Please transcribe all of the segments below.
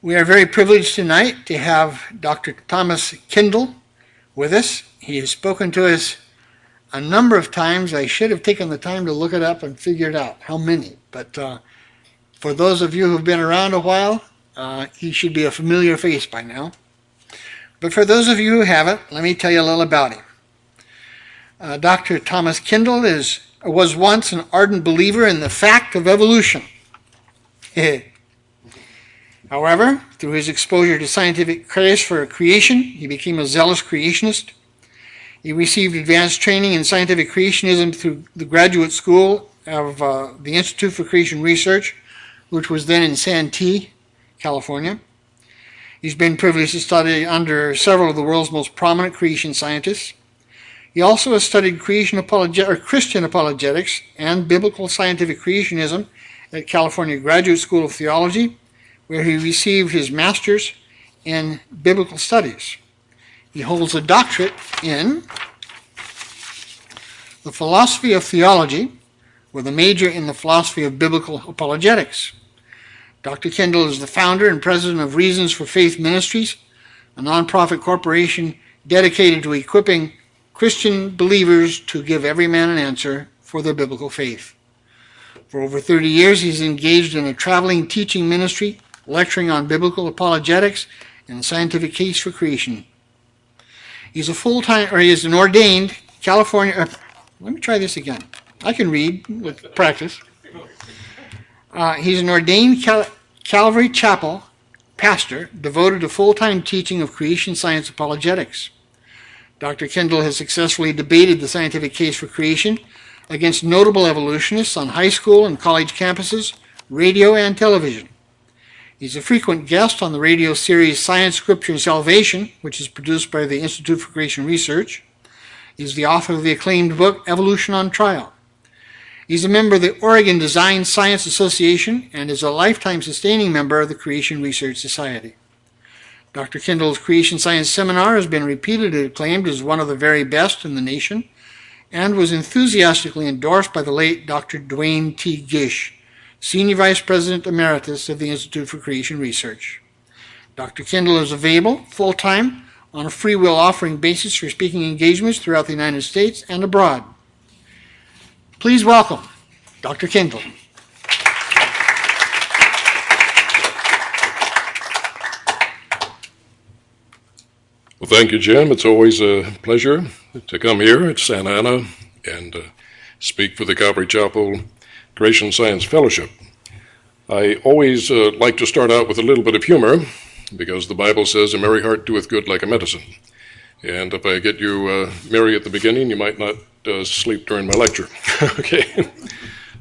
We are very privileged tonight to have Dr. Thomas Kindell with us. He has spoken to us a number of times. I should have taken the time to look it up and figure it out, how many. But for those of you who've been around a while, he should be a familiar face by now. But for those of you who haven't, let me tell you a little about him. Dr. Thomas Kindell was once an ardent believer in the fact of evolution. However, through his exposure to scientific craze for creation, he became a zealous creationist. He received advanced training in scientific creationism through the graduate school of the Institute for Creation Research, which was then in Santee, California. He's been privileged to study under several of the world's most prominent creation scientists. He also has studied Christian apologetics and biblical scientific creationism at California Graduate School of Theology, where he received his master's in biblical studies. He holds a doctorate in the philosophy of theology with a major in the philosophy of biblical apologetics. Dr. Kindell is the founder and president of Reasons for Faith Ministries, a nonprofit corporation dedicated to equipping Christian believers to give every man an answer for their biblical faith. For over 30 years, he's engaged in a traveling teaching ministry, lecturing on biblical apologetics and the scientific case for creation. He is an ordained California, let me try this again. I can read with practice. He's an ordained Calvary Chapel pastor devoted to full-time teaching of creation science apologetics. Dr. Kindell has successfully debated the scientific case for creation against notable evolutionists on high school and college campuses, radio, and television. He's a frequent guest on the radio series Science, Scripture, and Salvation, which is produced by the Institute for Creation Research. He's the author of the acclaimed book, Evolution on Trial. He's a member of the Oregon Design Science Association and is a lifetime sustaining member of the Creation Research Society. Dr. Kindell's Creation Science Seminar has been repeatedly acclaimed as one of the very best in the nation and was enthusiastically endorsed by the late Dr. Duane T. Gish, Senior Vice President Emeritus of the Institute for Creation Research. Dr. Kindell is available full-time on a free will offering basis for speaking engagements throughout the United States and abroad. Please welcome Dr. Kindell. Well, thank you, Jim. It's always a pleasure to come here at Santa Ana and speak for the Calvary Chapel Creation Science Fellowship. I always like to start out with a little bit of humor, because the Bible says a merry heart doeth good like a medicine. And if I get you merry at the beginning, you might not sleep during my lecture. Okay.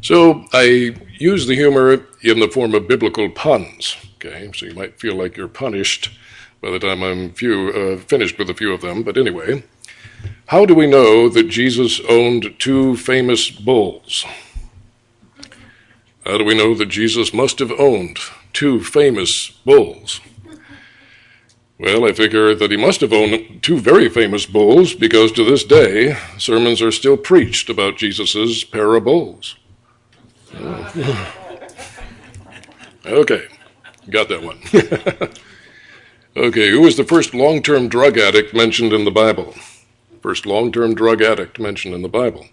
So I use the humor in the form of biblical puns. Okay. So you might feel like you're punished by the time I'm finished with a few of them. But anyway, how do we know that Jesus owned two famous bulls? How do we know that Jesus must have owned two famous bulls? Well, I figure that he must have owned two very famous bulls, because to this day, sermons are still preached about Jesus' pair of bulls. Okay, got that one. Okay, who was the first long-term drug addict mentioned in the Bible? First long-term drug addict mentioned in the Bible.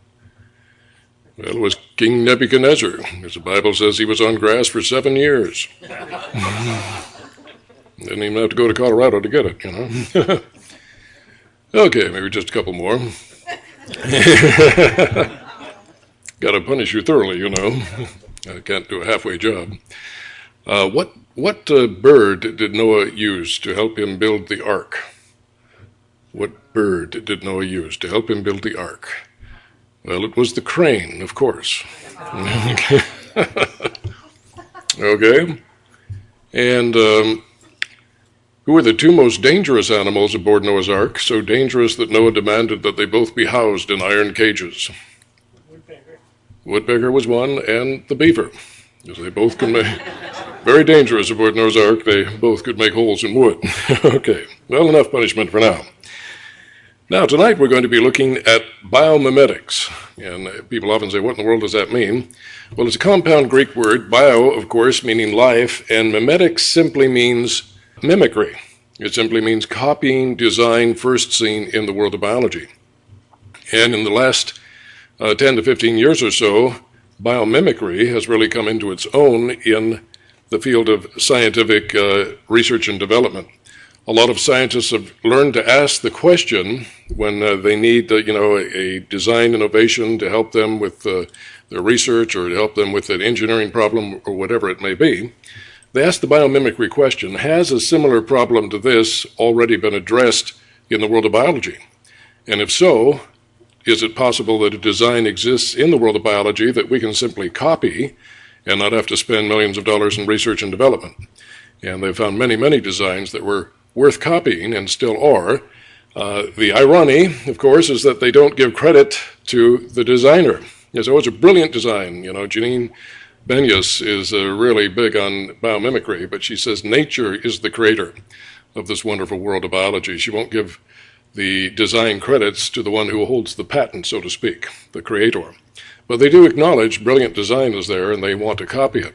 Well, it was King Nebuchadnezzar, because the Bible says he was on grass for 7 years. Didn't even have to go to Colorado to get it, you know. Okay, maybe just a couple more. Got to punish you thoroughly, you know. I can't do a halfway job. What bird did Noah use to help him build the ark? What bird did Noah use to help him build the ark? Well, it was the crane, of course. Okay. And who were the two most dangerous animals aboard Noah's Ark, so dangerous that Noah demanded that they both be housed in iron cages? Woodpecker was one, and the beaver, because they both could make, very dangerous aboard Noah's Ark, they both could make holes in wood. Okay, well, enough punishment for now. Now, tonight we're going to be looking at biomimetics. And people often say, what in the world does that mean? Well, it's a compound Greek word, bio, of course, meaning life, and mimetics simply means mimicry. It simply means copying design first seen in the world of biology. And in the last 10 to 15 years or so, biomimicry has really come into its own in the field of scientific research and development. A lot of scientists have learned to ask the question when they need, a design innovation to help them with their research or to help them with an engineering problem or whatever it may be. They ask the biomimicry question, has a similar problem to this already been addressed in the world of biology? And if so, is it possible that a design exists in the world of biology that we can simply copy and not have to spend millions of dollars in research and development? And they've found many, many designs that were worth copying and still are. The irony, of course, is that they don't give credit to the designer. It's always a brilliant design. Janine Benyus is really big on biomimicry, but she says nature is the creator of this wonderful world of biology. She won't give the design credits to the one who holds the patent, so to speak, the creator. But they do acknowledge brilliant design is there and they want to copy it.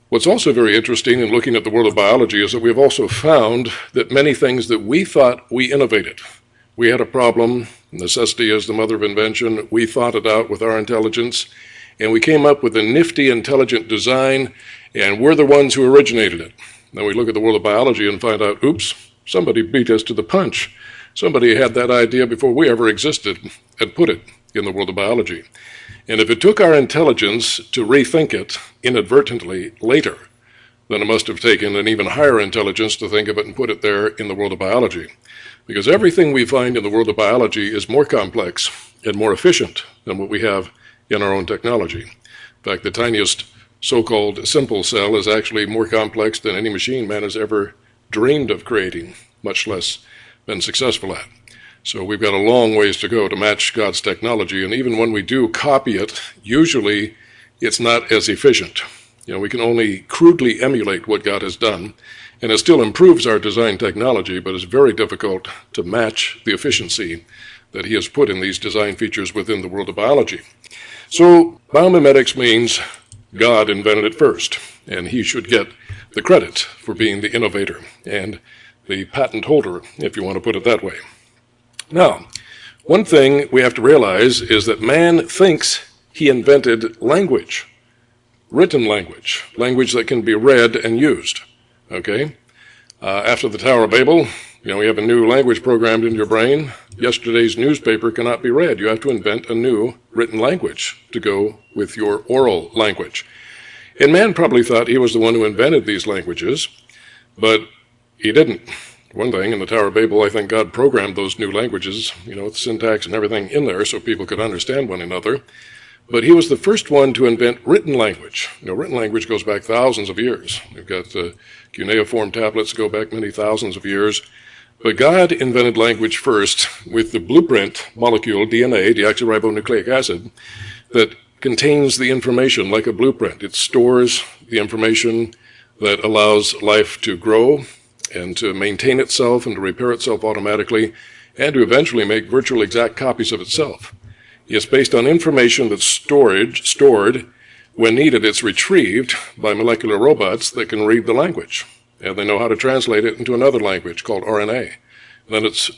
What's also very interesting in looking at the world of biology is that we've also found that many things that we thought we innovated. We had a problem, necessity is the mother of invention, we thought it out with our intelligence, and we came up with a nifty, intelligent design, and we're the ones who originated it. Then we look at the world of biology and find out, oops, somebody beat us to the punch. Somebody had that idea before we ever existed and put it in the world of biology. And if it took our intelligence to rethink it inadvertently later, then it must have taken an even higher intelligence to think of it and put it there in the world of biology. Because everything we find in the world of biology is more complex and more efficient than what we have in our own technology. In fact, the tiniest so-called simple cell is actually more complex than any machine man has ever dreamed of creating, much less been successful at. So we've got a long ways to go to match God's technology, and even when we do copy it, usually it's not as efficient. We can only crudely emulate what God has done, and it still improves our design technology, but it's very difficult to match the efficiency that He has put in these design features within the world of biology. So biomimetics means God invented it first, and He should get the credit for being the innovator and the patent holder, if you want to put it that way. Now, one thing we have to realize is that man thinks he invented language, written language, language that can be read and used, okay? After the Tower of Babel, we have a new language programmed into your brain. Yesterday's newspaper cannot be read. You have to invent a new written language to go with your oral language. And man probably thought he was the one who invented these languages, but he didn't. One thing, in the Tower of Babel, I think God programmed those new languages, with syntax and everything in there so people could understand one another. But He was the first one to invent written language. Written language goes back thousands of years. We've got cuneiform tablets go back many thousands of years. But God invented language first with the blueprint molecule, DNA, deoxyribonucleic acid, that contains the information like a blueprint. It stores the information that allows life to grow and to maintain itself and to repair itself automatically, and to eventually make virtual exact copies of itself. It's based on information that's stored. When needed, it's retrieved by molecular robots that can read the language, and they know how to translate it into another language called RNA. Then it's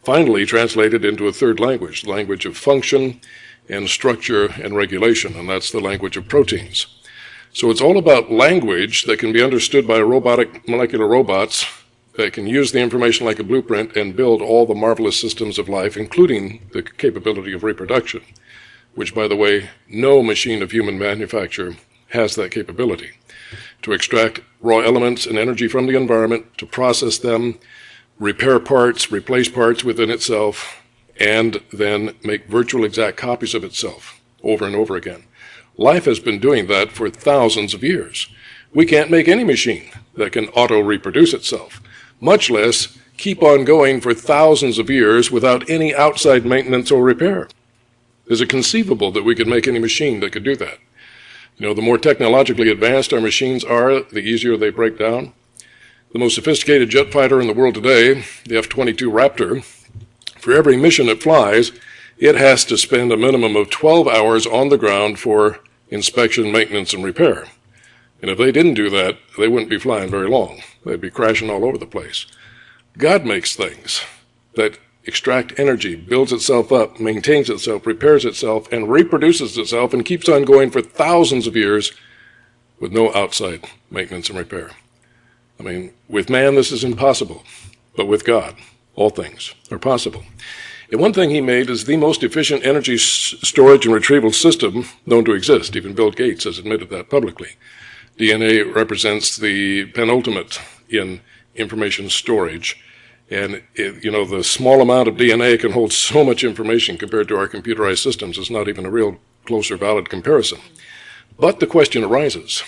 finally translated into a third language, the language of function and structure and regulation, and that's the language of proteins. So it's all about language that can be understood by robotic molecular robots that can use the information like a blueprint and build all the marvelous systems of life, including the capability of reproduction, which, by the way, no machine of human manufacture has that capability. To extract raw elements and energy from the environment, to process them, repair parts, replace parts within itself, and then make virtual exact copies of itself over and over again. Life has been doing that for thousands of years. We can't make any machine that can auto-reproduce itself, much less keep on going for thousands of years without any outside maintenance or repair. Is it conceivable that we could make any machine that could do that? The more technologically advanced our machines are, the easier they break down. The most sophisticated jet fighter in the world today, the F-22 Raptor, For every mission it flies, it has to spend a minimum of 12 hours on the ground for inspection, maintenance, and repair. And if they didn't do that, they wouldn't be flying very long. They'd be crashing all over the place. God makes things that extract energy, builds itself up, maintains itself, repairs itself, and reproduces itself, and keeps on going for thousands of years with no outside maintenance and repair. I mean, with man, this is impossible. But with God, all things are possible. And one thing he made is the most efficient energy storage and retrieval system known to exist. Even Bill Gates has admitted that publicly. DNA represents the penultimate in information storage. And, the small amount of DNA can hold so much information compared to our computerized systems. It's not even a real close or valid comparison. But the question arises,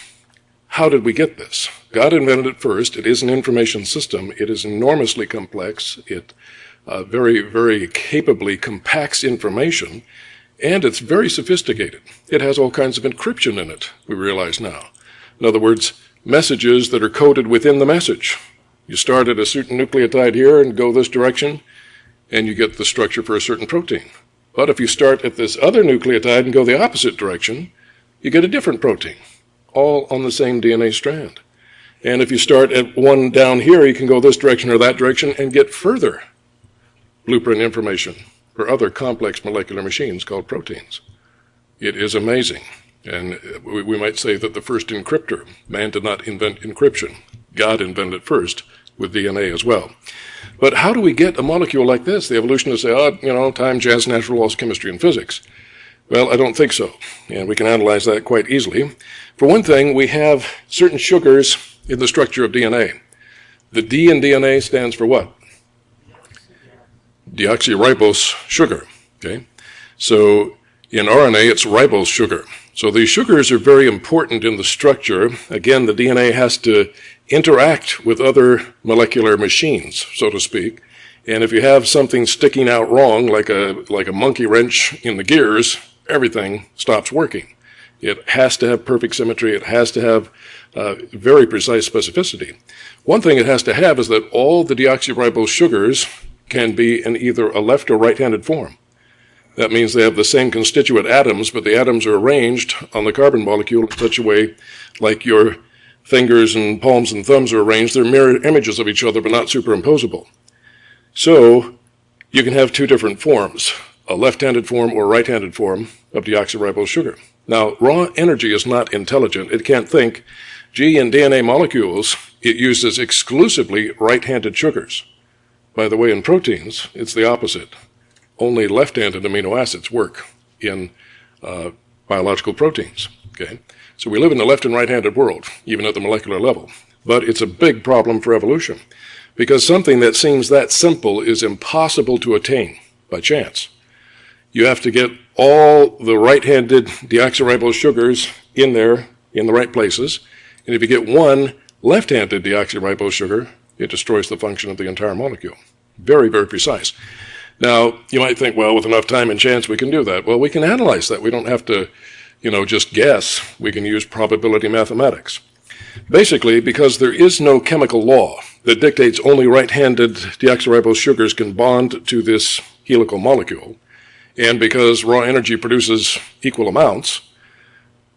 how did we get this? God invented it first. It is an information system. It is enormously complex. It very, very capably compacts information, and it's very sophisticated. It has all kinds of encryption in it, we realize now. In other words, messages that are coded within the message. You start at a certain nucleotide here and go this direction, and you get the structure for a certain protein. But if you start at this other nucleotide and go the opposite direction, you get a different protein, all on the same DNA strand. And if you start at one down here, you can go this direction or that direction and get further blueprint information for other complex molecular machines called proteins. It is amazing. And we might say that the first encryptor, man did not invent encryption. God invented it first with DNA as well. But how do we get a molecule like this? The evolutionists say, time, chance, natural laws, chemistry, and physics. Well, I don't think so. And we can analyze that quite easily. For one thing, we have certain sugars in the structure of DNA. The D in DNA stands for what? Deoxyribose sugar. Okay? So in RNA, it's ribose sugar. So these sugars are very important in the structure. Again, the DNA has to interact with other molecular machines, so to speak. And if you have something sticking out wrong, like a monkey wrench in the gears, everything stops working. It has to have perfect symmetry. It has to have very precise specificity. One thing it has to have is that all the deoxyribose sugars can be in either a left or right-handed form. That means they have the same constituent atoms, but the atoms are arranged on the carbon molecule in such a way like your fingers and palms and thumbs are arranged. They're mirror images of each other, but not superimposable. So you can have two different forms, a left-handed form or right-handed form of deoxyribose sugar. Now, raw energy is not intelligent. It can't think. In DNA molecules, it uses exclusively right-handed sugars. By the way, in proteins, it's the opposite. Only left-handed amino acids work in biological proteins. Okay? So we live in the left and right-handed world, even at the molecular level. But it's a big problem for evolution, because something that seems that simple is impossible to attain by chance. You have to get all the right-handed deoxyribose sugars in there in the right places, and if you get one left-handed deoxyribose sugar, it destroys the function of the entire molecule. Very, very precise. Now, you might think, well, with enough time and chance, we can do that. Well, we can analyze that. We don't have to, just guess. We can use probability mathematics. Basically, because there is no chemical law that dictates only right-handed deoxyribose sugars can bond to this helical molecule, and because raw energy produces equal amounts,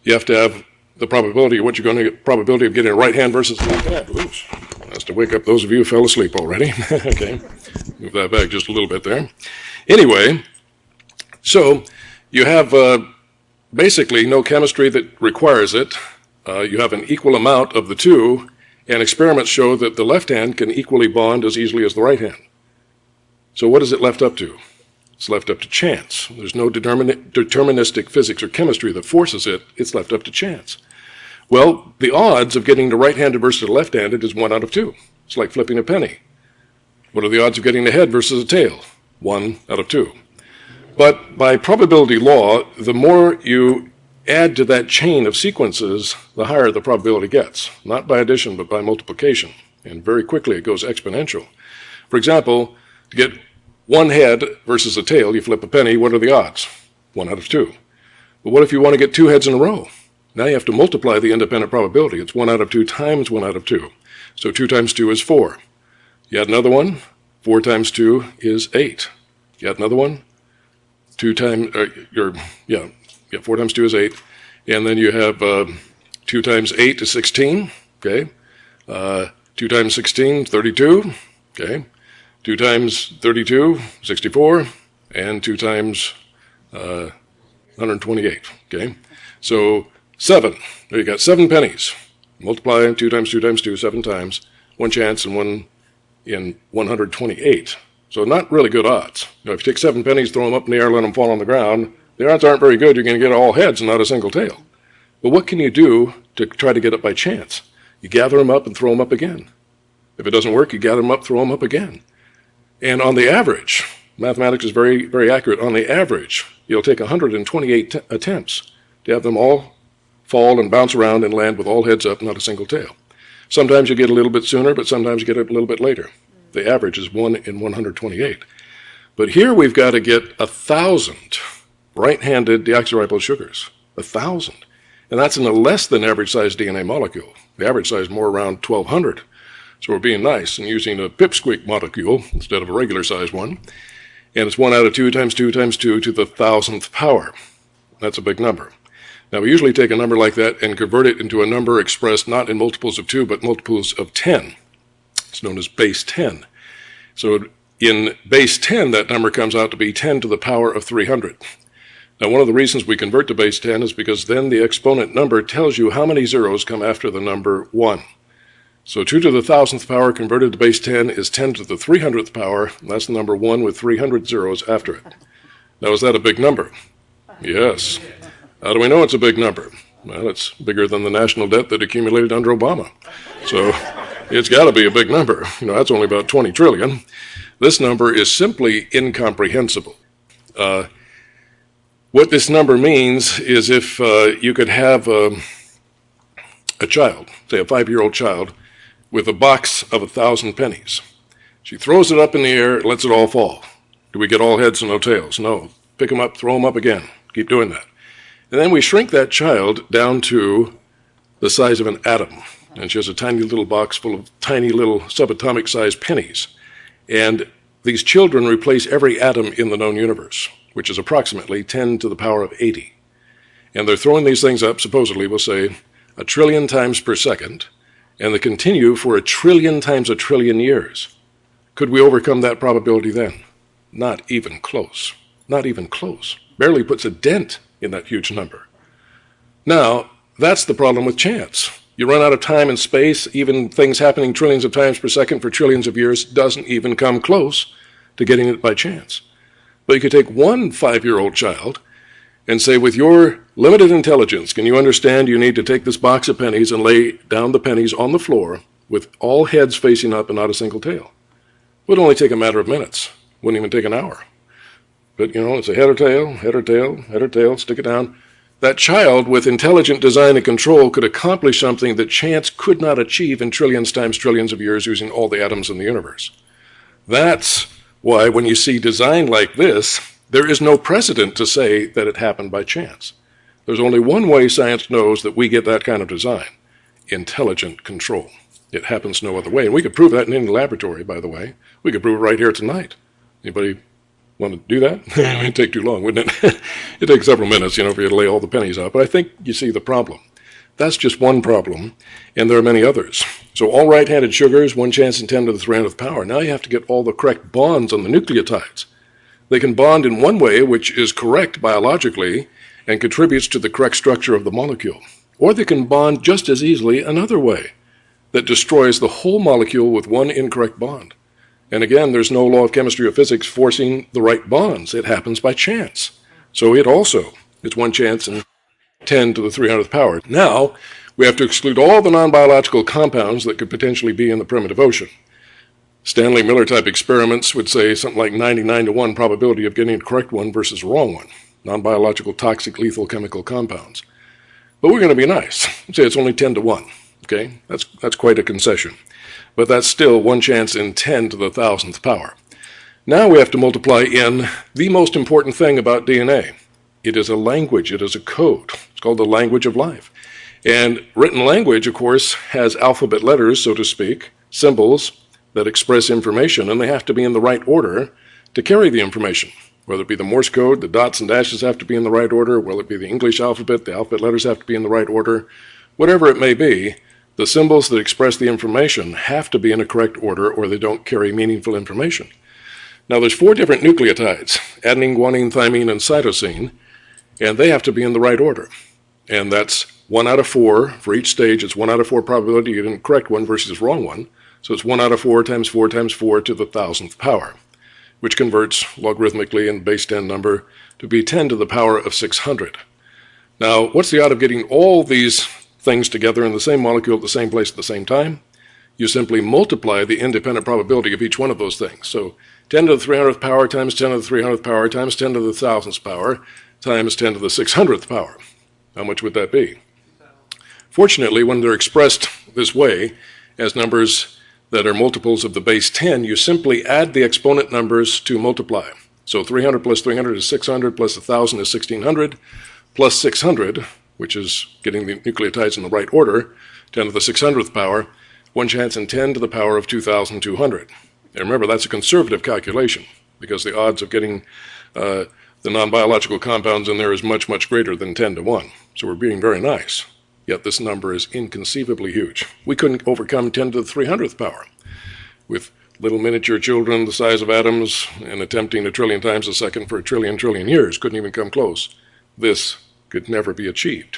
you have to have the probability of what you're going to get, probability of getting a right hand versus a left hand. Oops. That's to wake up those of you who fell asleep already. Okay. Move that back just a little bit there. Anyway, so you have basically no chemistry that requires it. You have an equal amount of the two, and experiments show that the left hand can equally bond as easily as the right hand. So what is it left up to? It's left up to chance. There's no deterministic physics or chemistry that forces it. It's left up to chance. Well, the odds of getting the right-handed versus the left-handed is 1 out of 2. It's like flipping a penny. What are the odds of getting a head versus a tail? 1 out of 2. But by probability law, the more you add to that chain of sequences, the higher the probability gets. Not by addition, but by multiplication. And very quickly it goes exponential. For example, to get one head versus a tail, you flip a penny, what are the odds? 1 out of 2. But what if you want to get 2 heads in a row? Now you have to multiply the independent probability. It's 1 out of 2 times 1 out of 2. So 2 times 2 is 4. You add another one, 4 times 2 is 8. You got another one? 4 times 2 is 8. And then you have 2 times 8 is 16, okay? 2 times 16, 32, okay? 2 times 32, 64, and 2 times 128, okay? So 7, there you got 7 pennies. Multiply 2 times 2 times 2, 7 times. One chance and one in 128. So not really good odds. If you take 7 pennies, throw them up in the air, let them fall on the ground, the odds aren't very good. You're going to get all heads and not a single tail. But what can you do to try to get it by chance? You gather them up and throw them up again. If it doesn't work, you gather them up, throw them up again. And on the average, mathematics is very, very accurate. On the average, it'll take 128 attempts to have them all fall and bounce around and land with all heads up, not a single tail. Sometimes you get a little bit sooner, but sometimes you get it a little bit later. The average is 1 in 128. But here we've got to get 1,000 right-handed deoxyribosyl sugars. 1,000. And that's in a less than average size DNA molecule. The average size is more around 1,200. So we're being nice and using a pipsqueak molecule instead of a regular size one. And it's 1 out of 2 times 2 times 2 to the 1,000th power. That's a big number. Now we usually take a number like that and convert it into a number expressed not in multiples of 2, but multiples of 10. It's known as base 10. So in base 10, that number comes out to be 10 to the power of 300. Now, one of the reasons we convert to base 10 is because then the exponent number tells you how many zeros come after the number 1. So 2 to the 1,000th power converted to base 10 is 10 to the 300th power. And that's the number 1 with 300 zeros after it. Now, is that a big number? Yes. How do we know it's a big number? Well, it's bigger than the national debt that accumulated under Obama. So it's got to be a big number. That's only about 20 trillion. This number is simply incomprehensible. What this number means is if you could have a child, say a 5-year-old child, with a box of 1,000 pennies. She throws it up in the air, lets it all fall. Do we get all heads and no tails? No. Pick them up, throw them up again. Keep doing that. And then we shrink that child down to the size of an atom. And she has a tiny little box full of tiny little subatomic sized pennies. And these children replace every atom in the known universe, which is approximately 10 to the power of 80. And they're throwing these things up, supposedly, we'll say, 1 trillion times per second, and they continue for 1 trillion times 1 trillion years. Could we overcome that probability then? Not even close. Not even close. Barely puts a dent in that huge number. Now, that's the problem with chance. You run out of time and space, even things happening trillions of times per second for trillions of years doesn't even come close to getting it by chance. But you could take one 5-year-old child and say, with your limited intelligence, can you understand you need to take this box of pennies and lay down the pennies on the floor with all heads facing up and not a single tail? It would only take a matter of minutes. Wouldn't even take an hour. But, it's a head or tail, head or tail, head or tail, stick it down. That child, with intelligent design and control, could accomplish something that chance could not achieve in trillions times trillions of years using all the atoms in the universe. That's why when you see design like this, there is no precedent to say that it happened by chance. There's only one way science knows that we get that kind of design: intelligent control. It happens no other way. And we could prove that in any laboratory, by the way. We could prove it right here tonight. Anybody want to do that? It'd take too long, wouldn't it? It'd take several minutes, for you to lay all the pennies out. But I think you see the problem. That's just one problem, and there are many others. So all right-handed sugars, 1 chance in 10 to the 300th power. Now you have to get all the correct bonds on the nucleotides. They can bond in one way, which is correct biologically and contributes to the correct structure of the molecule. Or they can bond just as easily another way that destroys the whole molecule with one incorrect bond. And again, there's no law of chemistry or physics forcing the right bonds. It happens by chance. So it also is 1 chance in 10 to the 300th power. Now, we have to exclude all the non-biological compounds that could potentially be in the primitive ocean. Stanley Miller type experiments would say something like 99 to 1 probability of getting a correct one versus a wrong one. Non-biological, toxic, lethal chemical compounds. But we're going to be nice. Say it's only 10 to 1. Okay? That's quite a concession. But that's still 1 chance in 10 to the 1,000th power. Now we have to multiply in the most important thing about DNA. It is a language. It is a code. It's called the language of life. And written language, of course, has alphabet letters, so to speak, symbols that express information, and they have to be in the right order to carry the information, whether it be the Morse code, the dots and dashes have to be in the right order, whether it be the English alphabet, the alphabet letters have to be in the right order, whatever it may be, the symbols that express the information have to be in a correct order or they don't carry meaningful information. Now there's 4 different nucleotides, adenine, guanine, thymine, and cytosine, and they have to be in the right order. And that's 1 out of 4 for each stage. It's 1 out of 4 probability you didn't correct one versus wrong one. So it's 1 out of 4 times 4 times 4 to the 1,000th power, which converts logarithmically in base 10 number to be 10 to the power of 600. Now, what's the odds of getting all these things together in the same molecule at the same place at the same time? You simply multiply the independent probability of each one of those things. So 10 to the 300th power times 10 to the 300th power times 10 to the 1,000th power times 10 to the 600th power. How much would that be? Fortunately, when they're expressed this way, as numbers that are multiples of the base 10, you simply add the exponent numbers to multiply. So 300 plus 300 is 600, plus 1,000 is 1,600, plus 600, which is getting the nucleotides in the right order, 10 to the 600th power, 1 chance in 10 to the power of 2,200. And remember, that's a conservative calculation, because the odds of getting the non-biological compounds in there is much, much greater than 10 to 1. So we're being very nice. Yet this number is inconceivably huge. We couldn't overcome 10 to the 300th power with little miniature children the size of atoms and attempting 1 trillion times a second for 1 trillion years. Couldn't even come close. This could never be achieved.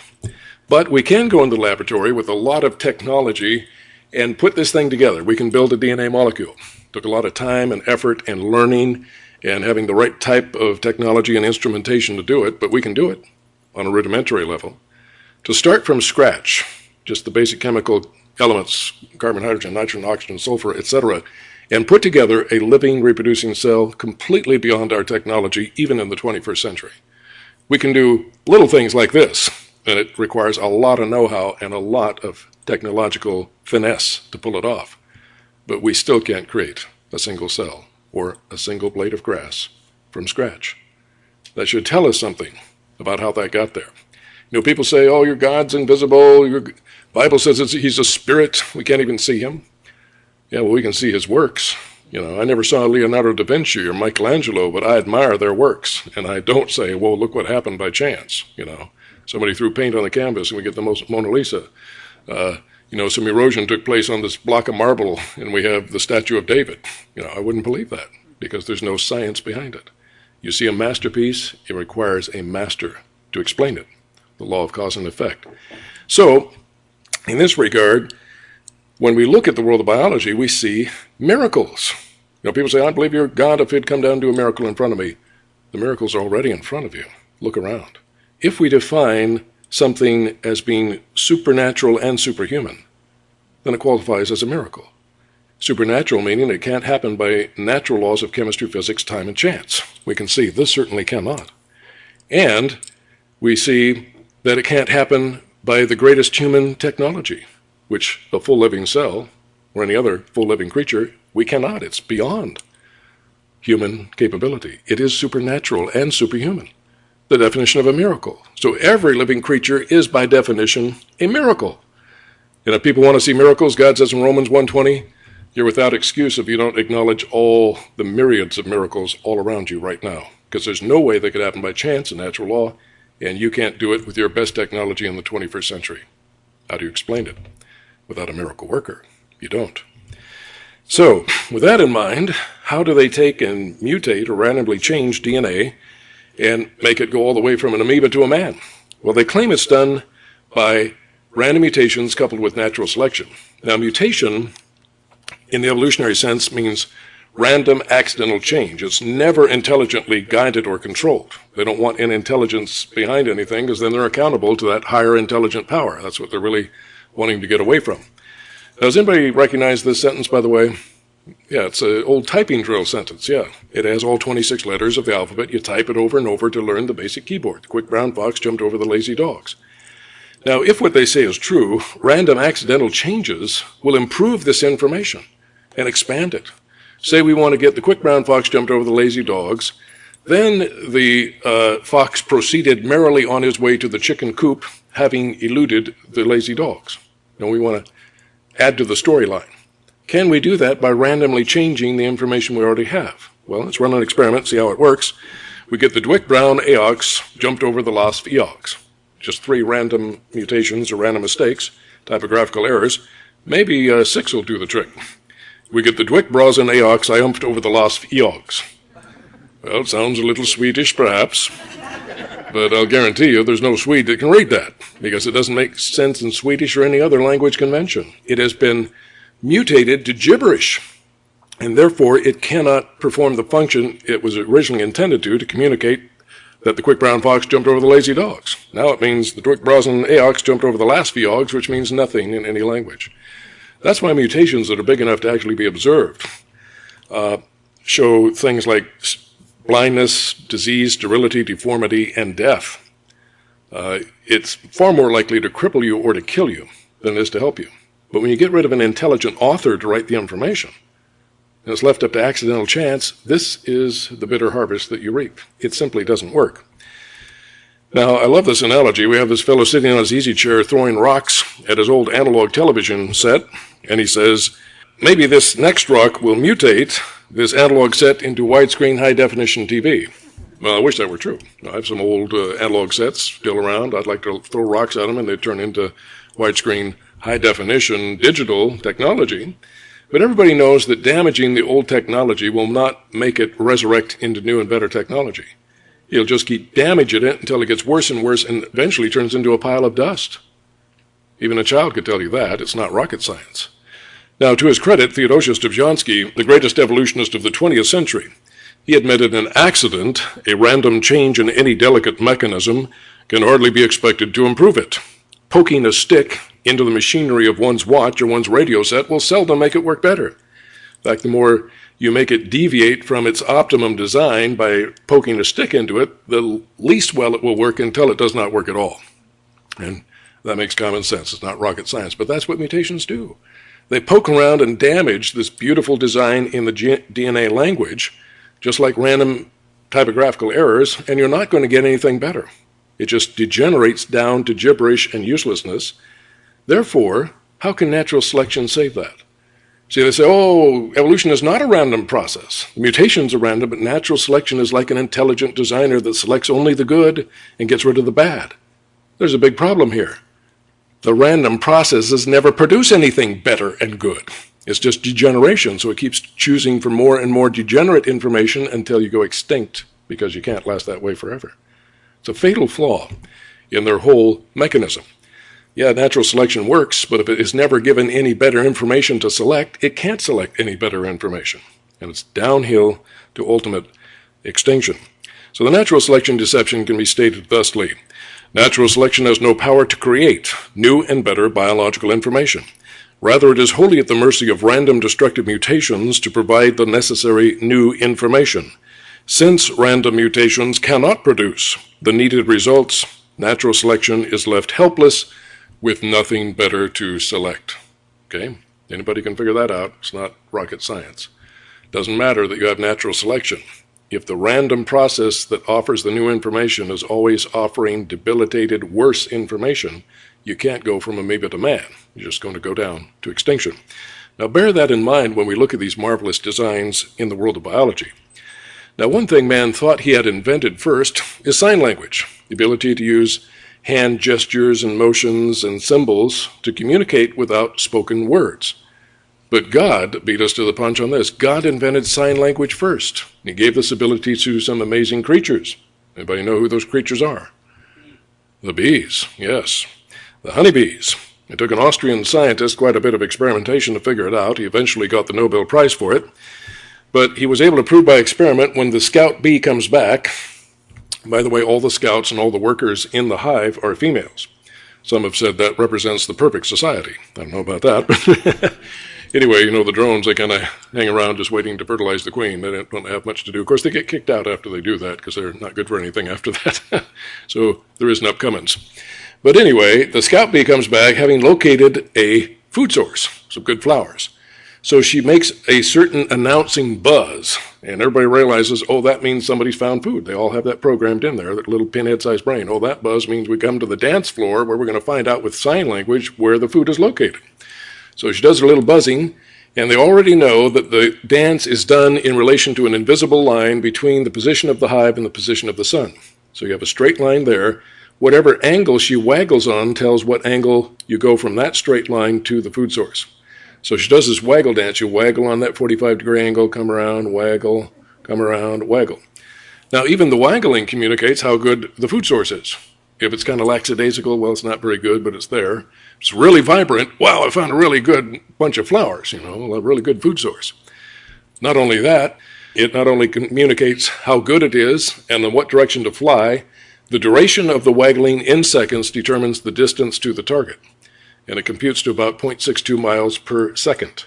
But we can go into the laboratory with a lot of technology and put this thing together. We can build a DNA molecule. Took a lot of time and effort and learning and having the right type of technology and instrumentation to do it, but we can do it on a rudimentary level. To start from scratch, just the basic chemical elements, carbon, hydrogen, nitrogen, oxygen, sulfur, etc., and put together a living, reproducing cell completely beyond our technology, even in the 21st century. We can do little things like this, and it requires a lot of know-how and a lot of technological finesse to pull it off. But we still can't create a single cell or a single blade of grass from scratch. That should tell us something about how that got there. You know, people say, oh, your God's invisible. Your Bible says he's a spirit. We can't even see him. Yeah, well, we can see his works. You know, I never saw Leonardo da Vinci or Michelangelo, but I admire their works. And I don't say, well, look what happened by chance. You know, somebody threw paint on the canvas and we get the Mona Lisa. You know, some erosion took place on this block of marble and we have the statue of David. You know, I wouldn't believe that because there's no science behind it. You see a masterpiece, it requires a master to explain it. The law of cause and effect. So, in this regard, when we look at the world of biology, we see miracles. You know, people say, I don't believe you're God if you'd come down and do a miracle in front of me. The miracles are already in front of you. Look around. If we define something as being supernatural and superhuman, then it qualifies as a miracle. Supernatural meaning it can't happen by natural laws of chemistry, physics, time, and chance. We can see this certainly cannot. And we see that it can't happen by the greatest human technology, which a full living cell or any other full living creature, we cannot. It's beyond human capability. It is supernatural and superhuman, the definition of a miracle. So every living creature is by definition a miracle. And if people want to see miracles, God says in Romans 1:20, you're without excuse if you don't acknowledge all the myriads of miracles all around you right now, because there's no way they could happen by chance and natural law. And you can't do it with your best technology in the 21st century. How do you explain it? Without a miracle worker. You don't. So, with that in mind, how do they take and mutate or randomly change DNA and make it go all the way from an amoeba to a man? Well, they claim it's done by random mutations coupled with natural selection. Now, mutation, in the evolutionary sense, means random accidental change. It's never intelligently guided or controlled. They don't want an intelligence behind anything because then they're accountable to that higher intelligent power. That's what they're really wanting to get away from. Now, does anybody recognize this sentence, by the way? Yeah, it's an old typing drill sentence, yeah. It has all 26 letters of the alphabet. You type it over and over to learn the basic keyboard. The quick brown fox jumped over the lazy dogs. Now, if what they say is true, random accidental changes will improve this information and expand it. Say we want to get the quick brown fox jumped over the lazy dogs, then the fox proceeded merrily on his way to the chicken coop, having eluded the lazy dogs. And we want to add to the storyline. Can we do that by randomly changing the information we already have? Well, let's run an experiment, see how it works. We get the Dwick-Brown AOX jumped over the lost EOX. Just 3 random mutations or random mistakes, typographical errors. Maybe 6 will do the trick. We get the Dwick-Brown AOX triumphed over the lost EOX. Well, it sounds a little Swedish, perhaps, but I'll guarantee you there's no Swede that can read that, because it doesn't make sense in Swedish or any other language convention. It has been mutated to gibberish, and therefore it cannot perform the function it was originally intended to communicate that the quick brown fox jumped over the lazy dogs. Now it means the Dwick-Brown AOX jumped over the last EOX, which means nothing in any language. That's why mutations that are big enough to actually be observed show things like blindness, disease, sterility, deformity, and death. It's far more likely to cripple you or to kill you than it is to help you. But when you get rid of an intelligent author to write the information, and it's left up to accidental chance, this is the bitter harvest that you reap. It simply doesn't work. Now, I love this analogy. We have this fellow sitting on his easy chair throwing rocks at his old analog television set, and he says, maybe this next rock will mutate this analog set into widescreen high-definition TV. Well, I wish that were true. I have some old analog sets still around. I'd like to throw rocks at them and they'd turn into widescreen high-definition digital technology. But everybody knows that damaging the old technology will not make it resurrect into new and better technology. You'll just keep damaging it until it gets worse and worse and eventually turns into a pile of dust. Even a child could tell you that. It's not rocket science. Now, to his credit, Theodosius Dobzhansky, the greatest evolutionist of the 20th century, he admitted an accident, a random change in any delicate mechanism, can hardly be expected to improve it. Poking a stick into the machinery of one's watch or one's radio set will seldom make it work better. In fact, the more you make it deviate from its optimum design by poking a stick into it, the least well it will work until it does not work at all. And that makes common sense. It's not rocket science, but that's what mutations do. They poke around and damage this beautiful design in the DNA language, just like random typographical errors, and you're not going to get anything better. It just degenerates down to gibberish and uselessness. Therefore, how can natural selection save that? See, they say, oh, evolution is not a random process. Mutations are random, but natural selection is like an intelligent designer that selects only the good and gets rid of the bad. There's a big problem here. The random processes never produce anything better and good. It's just degeneration, so it keeps choosing for more and more degenerate information until you go extinct, because you can't last that way forever. It's a fatal flaw in their whole mechanism. Yeah, natural selection works, but if it is never given any better information to select, it can't select any better information. And it's downhill to ultimate extinction. So the natural selection deception can be stated thusly. Natural selection has no power to create new and better biological information. Rather, it is wholly at the mercy of random destructive mutations to provide the necessary new information. Since random mutations cannot produce the needed results, natural selection is left helpless with nothing better to select. Okay? Anybody can figure that out. It's not rocket science. It doesn't matter that you have natural selection. If the random process that offers the new information is always offering debilitated, worse information, you can't go from amoeba to man. You're just going to go down to extinction. Now, bear that in mind when we look at these marvelous designs in the world of biology. Now, one thing man thought he had invented first is sign language, the ability to use hand gestures and motions and symbols to communicate without spoken words. But God beat us to the punch on this. God invented sign language first. He gave this ability to some amazing creatures. Anybody know who those creatures are? The bees, yes. The honeybees. It took an Austrian scientist quite a bit of experimentation to figure it out. He eventually got the Nobel Prize for it. But he was able to prove by experiment when the scout bee comes back. By the way, all the scouts and all the workers in the hive are females. Some have said that represents the perfect society. I don't know about that, but anyway, you know, the drones, they kind of hang around just waiting to fertilize the queen. They don't have much to do. Of course, they get kicked out after they do that because they're not good for anything after that. So there is an upcomings. But anyway, the scout bee comes back having located a food source, some good flowers. So she makes a certain announcing buzz, and everybody realizes, oh, that means somebody's found food. They all have that programmed in there, that little pinhead-sized brain. Oh, that buzz means we come to the dance floor where we're going to find out with sign language where the food is located. So she does her little buzzing, And they already know that the dance is done in relation to an invisible line between the position of the hive and the position of the sun. So you have a straight line there. Whatever angle she waggles on tells what angle you go from that straight line to the food source. So she does this waggle dance. You waggle on that 45-degree angle, come around, waggle, come around, waggle. Now, even the waggling communicates how good the food source is. If it's kind of lackadaisical, well, it's not very good, but it's there. It's really vibrant. Wow, I found a really good bunch of flowers, a really good food source. Not only that, it not only communicates how good it is and in what direction to fly, the duration of the waggling in seconds determines the distance to the target. And it computes to about 0.62 miles per second.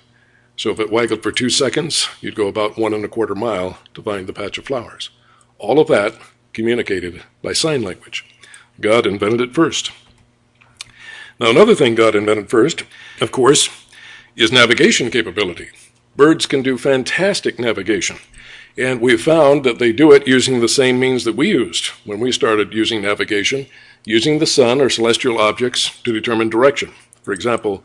So if it waggled for 2 seconds, you'd go about 1¼ mile to find the patch of flowers. All of that communicated by sign language. God invented it first. Now, another thing God invented first, of course, is navigation capability. Birds can do fantastic navigation, and we've found that they do it using the same means that we used when we started using navigation, using the sun or celestial objects to determine direction. For example,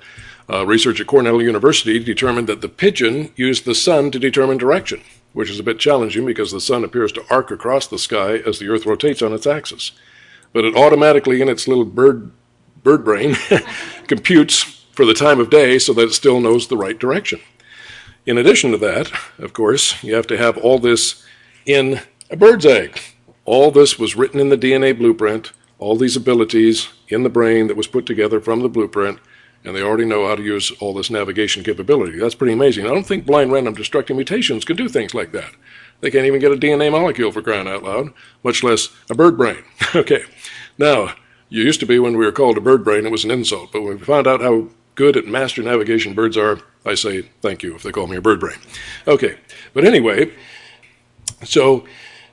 research at Cornell University determined that the pigeon used the sun to determine direction, which is a bit challenging because the sun appears to arc across the sky as the Earth rotates on its axis. But it automatically, in its little bird brain, computes for the time of day so that it still knows the right direction. In addition to that, of course, you have to have all this in a bird's egg. All this was written in the DNA blueprint, all these abilities in the brain that was put together from the blueprint, and they already know how to use all this navigation capability. That's pretty amazing. I don't think blind random destructive mutations can do things like that. They can't even get a DNA molecule for crying out loud, much less a bird brain. Okay, now, you used to be when we were called a bird brain, it was an insult, but when we found out how good at master navigation birds are, I say thank you if they call me a bird brain. Okay, but anyway, so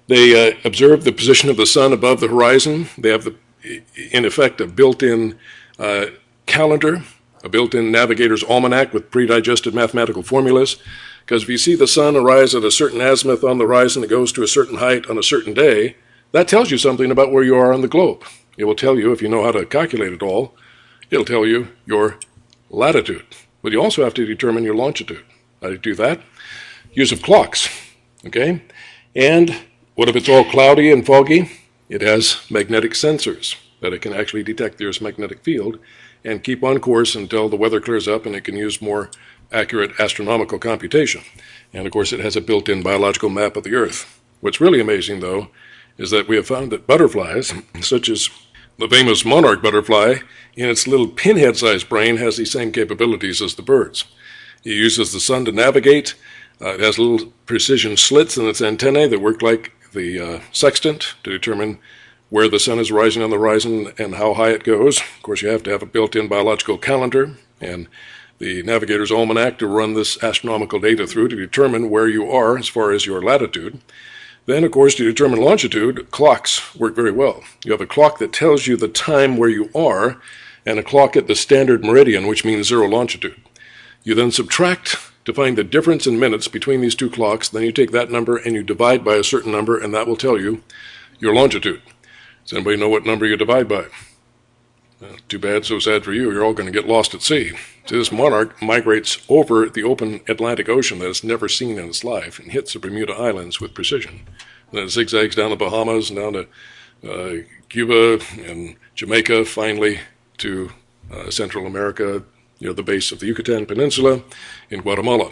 they observe the position of the sun above the horizon. They have, in effect, a built-in calendar, a built-in navigator's almanac with pre-digested mathematical formulas. Because if you see the sun arise at a certain azimuth on the horizon that goes to a certain height on a certain day, that tells you something about where you are on the globe. It will tell you, if you know how to calculate it all, it'll tell you your latitude. But you also have to determine your longitude. How do you do that? Use of clocks, okay? And what if it's all cloudy and foggy? It has magnetic sensors that it can actually detect the Earth's magnetic field and keep on course until the weather clears up and it can use more accurate astronomical computation. And of course, it has a built-in biological map of the Earth. What's really amazing, though, is that we have found that butterflies, such as the famous monarch butterfly, in its little pinhead-sized brain has these same capabilities as the birds. It uses the sun to navigate. It has little precision slits in its antennae that work like the sextant to determine where the sun is rising on the horizon and how high it goes. Of course, you have to have a built-in biological calendar and the navigator's almanac to run this astronomical data through to determine where you are as far as your latitude. Then, of course, to determine longitude, clocks work very well. You have a clock that tells you the time where you are and a clock at the standard meridian, which means 0 longitude. You then subtract to find the difference in minutes between these two clocks. Then you take that number and you divide by a certain number, and that will tell you your longitude. Does anybody know what number you divide by? Too bad, so sad for you. You're all going to get lost at sea. So this monarch migrates over the open Atlantic Ocean that it's never seen in its life and hits the Bermuda Islands with precision. And then it zigzags down the Bahamas and down to Cuba and Jamaica, finally to Central America, the base of the Yucatan Peninsula in Guatemala.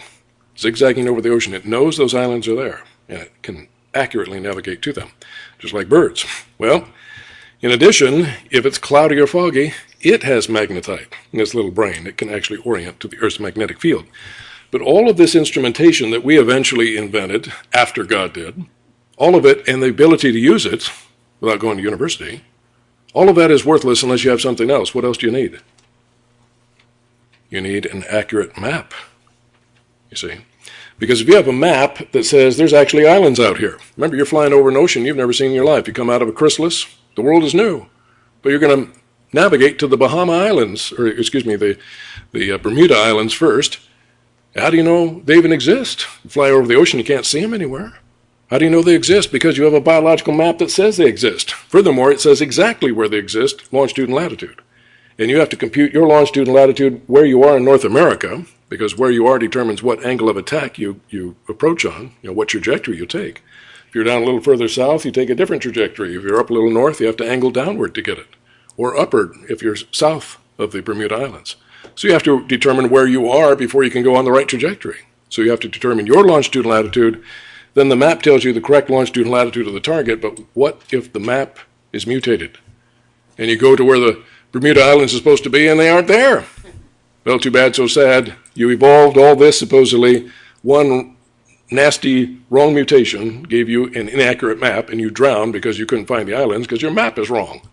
Zigzagging over the ocean, it knows those islands are there, and it can accurately navigate to them, just like birds. Well, in addition, if it's cloudy or foggy, it has magnetite in its little brain. It can actually orient to the Earth's magnetic field. But all of this instrumentation that we eventually invented after God did, all of it and the ability to use it without going to university, all of that is worthless unless you have something else. What else do you need? You need an accurate map, you see. Because if you have a map that says there's actually islands out here, remember you're flying over an ocean you've never seen in your life. You come out of a chrysalis, the world is new. But you're going to navigate to the Bahama Islands, or excuse me, the Bermuda Islands first. How do you know they even exist? You fly over the ocean, you can't see them anywhere. How do you know they exist? Because you have a biological map that says they exist. Furthermore, it says exactly where they exist, longitude and latitude. And you have to compute your longitude and latitude where you are in North America, because where you are determines what angle of attack you approach on, what trajectory you take. If you're down a little further south, you take a different trajectory. If you're up a little north, you have to angle downward to get it, or upward if you're south of the Bermuda Islands. So you have to determine where you are before you can go on the right trajectory. So you have to determine your longitude and latitude. Then the map tells you the correct longitude and latitude of the target, but what if the map is mutated? And you go to where the Bermuda Islands is supposed to be and they aren't there. Well, too bad, so sad. You evolved all this supposedly. One nasty wrong mutation gave you an inaccurate map, and you drowned because you couldn't find the islands because your map is wrong.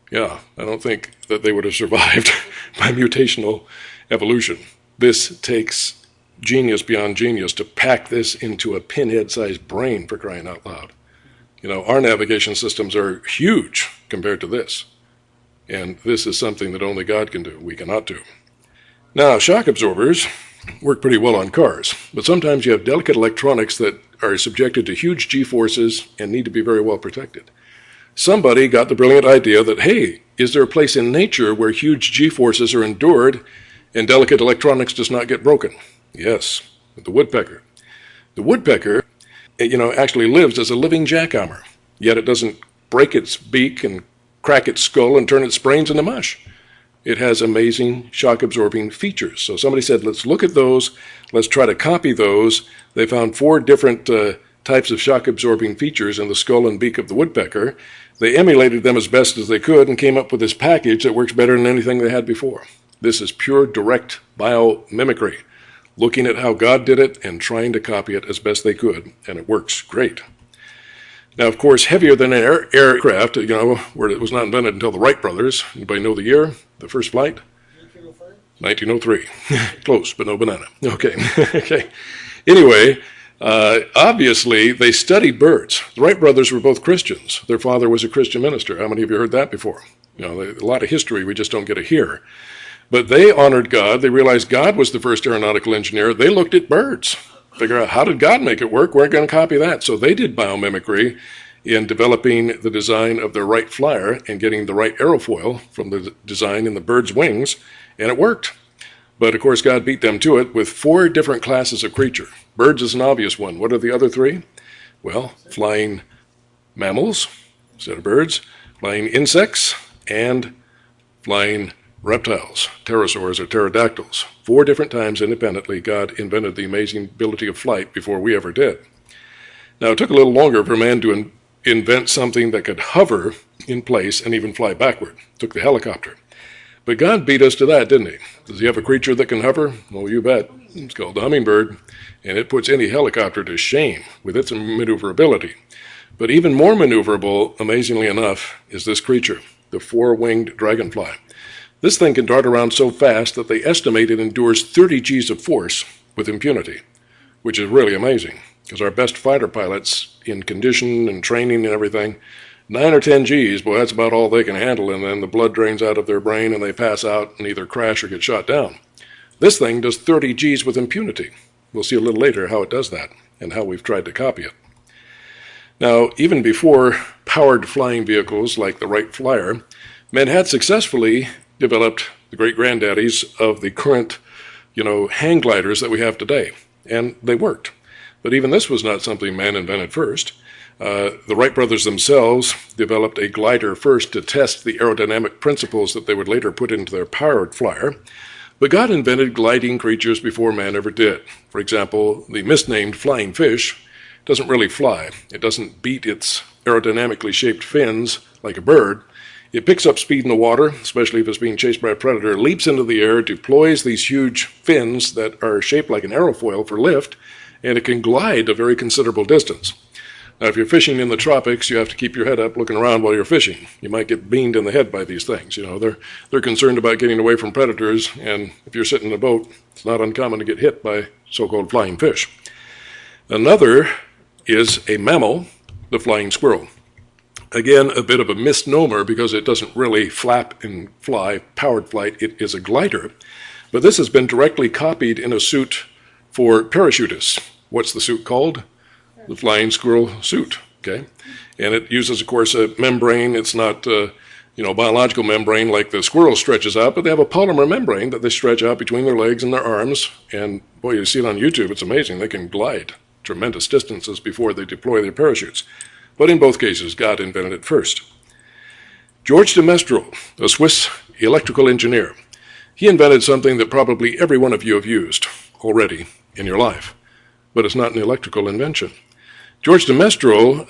Yeah, I don't think that they would have survived by mutational evolution. This takes genius beyond genius to pack this into a pinhead-sized brain, for crying out loud. Our navigation systems are huge compared to this. And this is something that only God can do. We cannot do. Now, shock absorbers work pretty well on cars, but sometimes you have delicate electronics that are subjected to huge G-forces and need to be very well protected. Somebody got the brilliant idea that, hey, is there a place in nature where huge G-forces are endured and delicate electronics does not get broken? Yes, the woodpecker. The woodpecker, actually lives as a living jackhammer, yet it doesn't break its beak and crack its skull and turn its brains into mush. It has amazing shock-absorbing features. So somebody said, let's look at those. Let's try to copy those. They found 4 different types of shock-absorbing features in the skull and beak of the woodpecker. They emulated them as best as they could and came up with this package that works better than anything they had before. This is pure, direct biomimicry, looking at how God did it and trying to copy it as best they could, and it works great. Now, of course, heavier than an aircraft, where it was not invented until the Wright brothers. Anybody know the year, the first flight? 1903. Close, but no banana. Okay. Okay. Anyway, obviously, they studied birds. The Wright brothers were both Christians. Their father was a Christian minister. How many of you heard that before? A lot of history we just don't get to hear. But they honored God. They realized God was the first aeronautical engineer. They looked at birds. Figure out, how did God make it work? We're going to copy that. So they did biomimicry in developing the design of their Wright flyer and getting the right aerofoil from the design in the bird's wings, and it worked. But of course, God beat them to it with 4 different classes of creature. Birds is an obvious one. What are the other 3? Well, flying mammals instead of birds, flying insects, and flying reptiles, pterosaurs or pterodactyls. 4 different times independently, God invented the amazing ability of flight before we ever did. Now, it took a little longer for man to invent something that could hover in place and even fly backward. It took the helicopter. But God beat us to that, didn't he? Does he have a creature that can hover? Well, you bet. It's called the hummingbird, and it puts any helicopter to shame with its maneuverability. But even more maneuverable, amazingly enough, is this creature, the 4-winged dragonfly. This thing can dart around so fast that they estimate it endures 30 Gs of force with impunity, which is really amazing, because our best fighter pilots, in condition and training and everything, 9 or 10 Gs, boy, that's about all they can handle, and then the blood drains out of their brain and they pass out and either crash or get shot down. This thing does 30 Gs with impunity. We'll see a little later how it does that and how we've tried to copy it. Now, even before powered flying vehicles like the Wright Flyer, men had successfully developed the great-granddaddies of the current, hang gliders that we have today, and they worked. But even this was not something man invented first. The Wright brothers themselves developed a glider first to test the aerodynamic principles that they would later put into their powered flyer. But God invented gliding creatures before man ever did. For example, the misnamed flying fish doesn't really fly. It doesn't beat its aerodynamically shaped fins like a bird. It picks up speed in the water, especially if it's being chased by a predator, leaps into the air, deploys these huge fins that are shaped like an aerofoil for lift, and it can glide a very considerable distance. Now, if you're fishing in the tropics, you have to keep your head up looking around while you're fishing. You might get beamed in the head by these things. They're concerned about getting away from predators, and if you're sitting in a boat, it's not uncommon to get hit by so-called flying fish. Another is a mammal, the flying squirrel. Again, a bit of a misnomer because it doesn't really flap and fly, powered flight. It is a glider. But this has been directly copied in a suit for parachutists. What's the suit called? The flying squirrel suit, okay? And it uses, of course, a membrane. It's not biological membrane like the squirrel stretches out, but they have a polymer membrane that they stretch out between their legs and their arms. And boy, you see it on YouTube, it's amazing. They can glide tremendous distances before they deploy their parachutes. But in both cases, God invented it first. George de Mestral, a Swiss electrical engineer, he invented something that probably every one of you have used already in your life, but it's not an electrical invention. George de Mestral